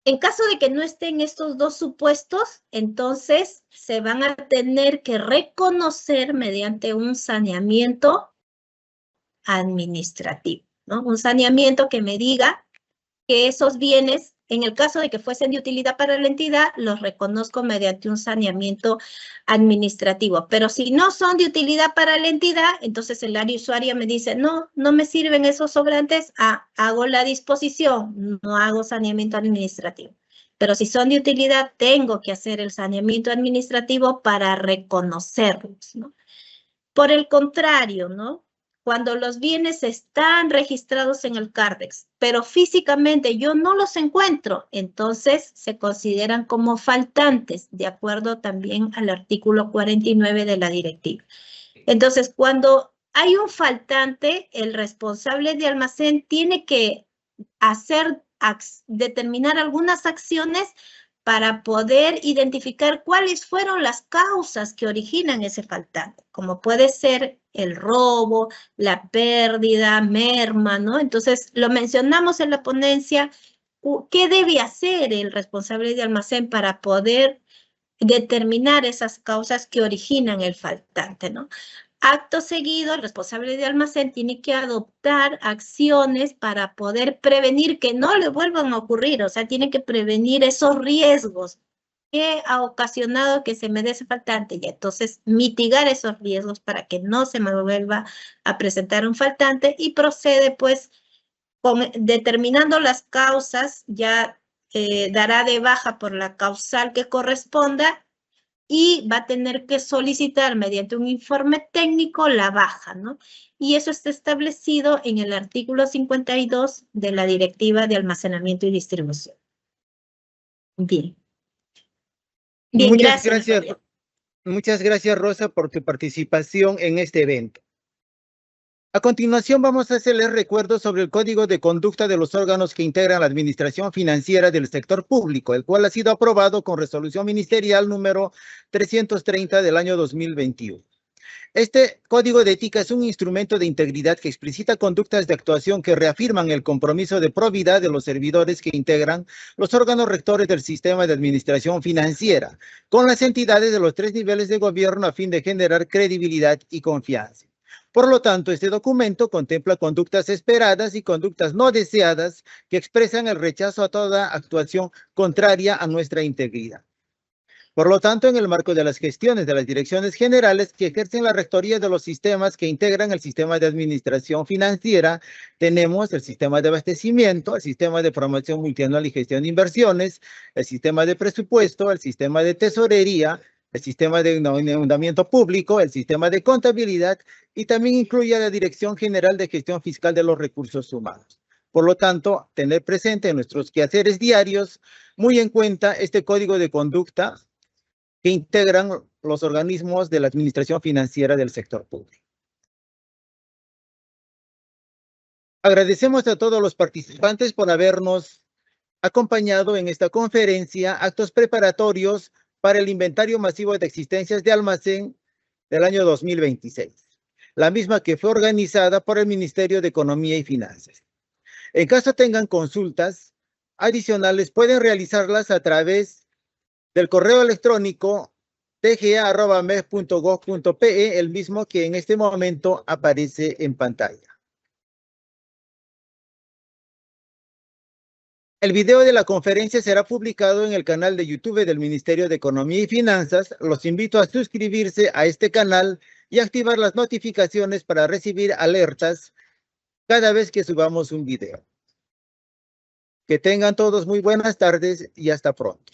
En caso de que no estén estos dos supuestos, entonces se van a tener que reconocer mediante un saneamiento administrativo, ¿no? Un saneamiento que me diga que esos bienes, en el caso de que fuesen de utilidad para la entidad, los reconozco mediante un saneamiento administrativo. Pero si no son de utilidad para la entidad, entonces el área usuaria me dice, no me sirven esos sobrantes, hago la disposición, no hago saneamiento administrativo. Pero si son de utilidad, tengo que hacer el saneamiento administrativo para reconocerlos, ¿no? Por el contrario, ¿no? Cuando los bienes están registrados en el CARDEX, pero físicamente yo no los encuentro, entonces se consideran como faltantes, de acuerdo también al artículo 49 de la directiva. Entonces, cuando hay un faltante, el responsable de almacén tiene que determinar algunas acciones para poder identificar cuáles fueron las causas que originan ese faltante, como puede ser el robo, la pérdida, merma, ¿no? Entonces, lo mencionamos en la ponencia, ¿qué debe hacer el responsable de almacén para poder determinar esas causas que originan el faltante, ¿no? Acto seguido, el responsable de almacén tiene que adoptar acciones para poder prevenir que no le vuelvan a ocurrir, o sea, tiene que prevenir esos riesgos que ha ocasionado que se me dé ese faltante y entonces mitigar esos riesgos para que no se me vuelva a presentar un faltante y procede pues determinando las causas, ya dará de baja por la causal que corresponda y va a tener que solicitar mediante un informe técnico la baja, ¿no? Y eso está establecido en el artículo 52 de la Directiva de Almacenamiento y Distribución. Bien. Bien, gracias. Muchas gracias, Rosa, por tu participación en este evento. A continuación, vamos a hacerles recuerdos sobre el Código de Conducta de los órganos que integran la Administración Financiera del Sector Público, el cual ha sido aprobado con resolución ministerial número 330 del año 2021. Este Código de Ética es un instrumento de integridad que explicita conductas de actuación que reafirman el compromiso de probidad de los servidores que integran los órganos rectores del sistema de administración financiera con las entidades de los 3 niveles de gobierno a fin de generar credibilidad y confianza. Por lo tanto, este documento contempla conductas esperadas y conductas no deseadas que expresan el rechazo a toda actuación contraria a nuestra integridad. Por lo tanto, en el marco de las gestiones de las direcciones generales que ejercen la rectoría de los sistemas que integran el sistema de administración financiera, tenemos el sistema de abastecimiento, el sistema de promoción multianual y gestión de inversiones, el sistema de presupuesto, el sistema de tesorería, el sistema de endeudamiento público, el sistema de contabilidad y también incluye a la Dirección General de Gestión Fiscal de los Recursos Humanos. Por lo tanto, tener presente en nuestros quehaceres diarios, muy en cuenta este código de conducta que integran los organismos de la administración financiera del sector público. Agradecemos a todos los participantes por habernos acompañado en esta conferencia, actos preparatorios para el inventario masivo de existencias de almacén del año 2026. la misma que fue organizada por el Ministerio de Economía y Finanzas. En caso tengan consultas adicionales, pueden realizarlas a través del correo electrónico tga@mes.gov.pe, el mismo que en este momento aparece en pantalla. El video de la conferencia será publicado en el canal de YouTube del Ministerio de Economía y Finanzas. Los invito a suscribirse a este canal y activar las notificaciones para recibir alertas cada vez que subamos un video. Que tengan todos muy buenas tardes y hasta pronto.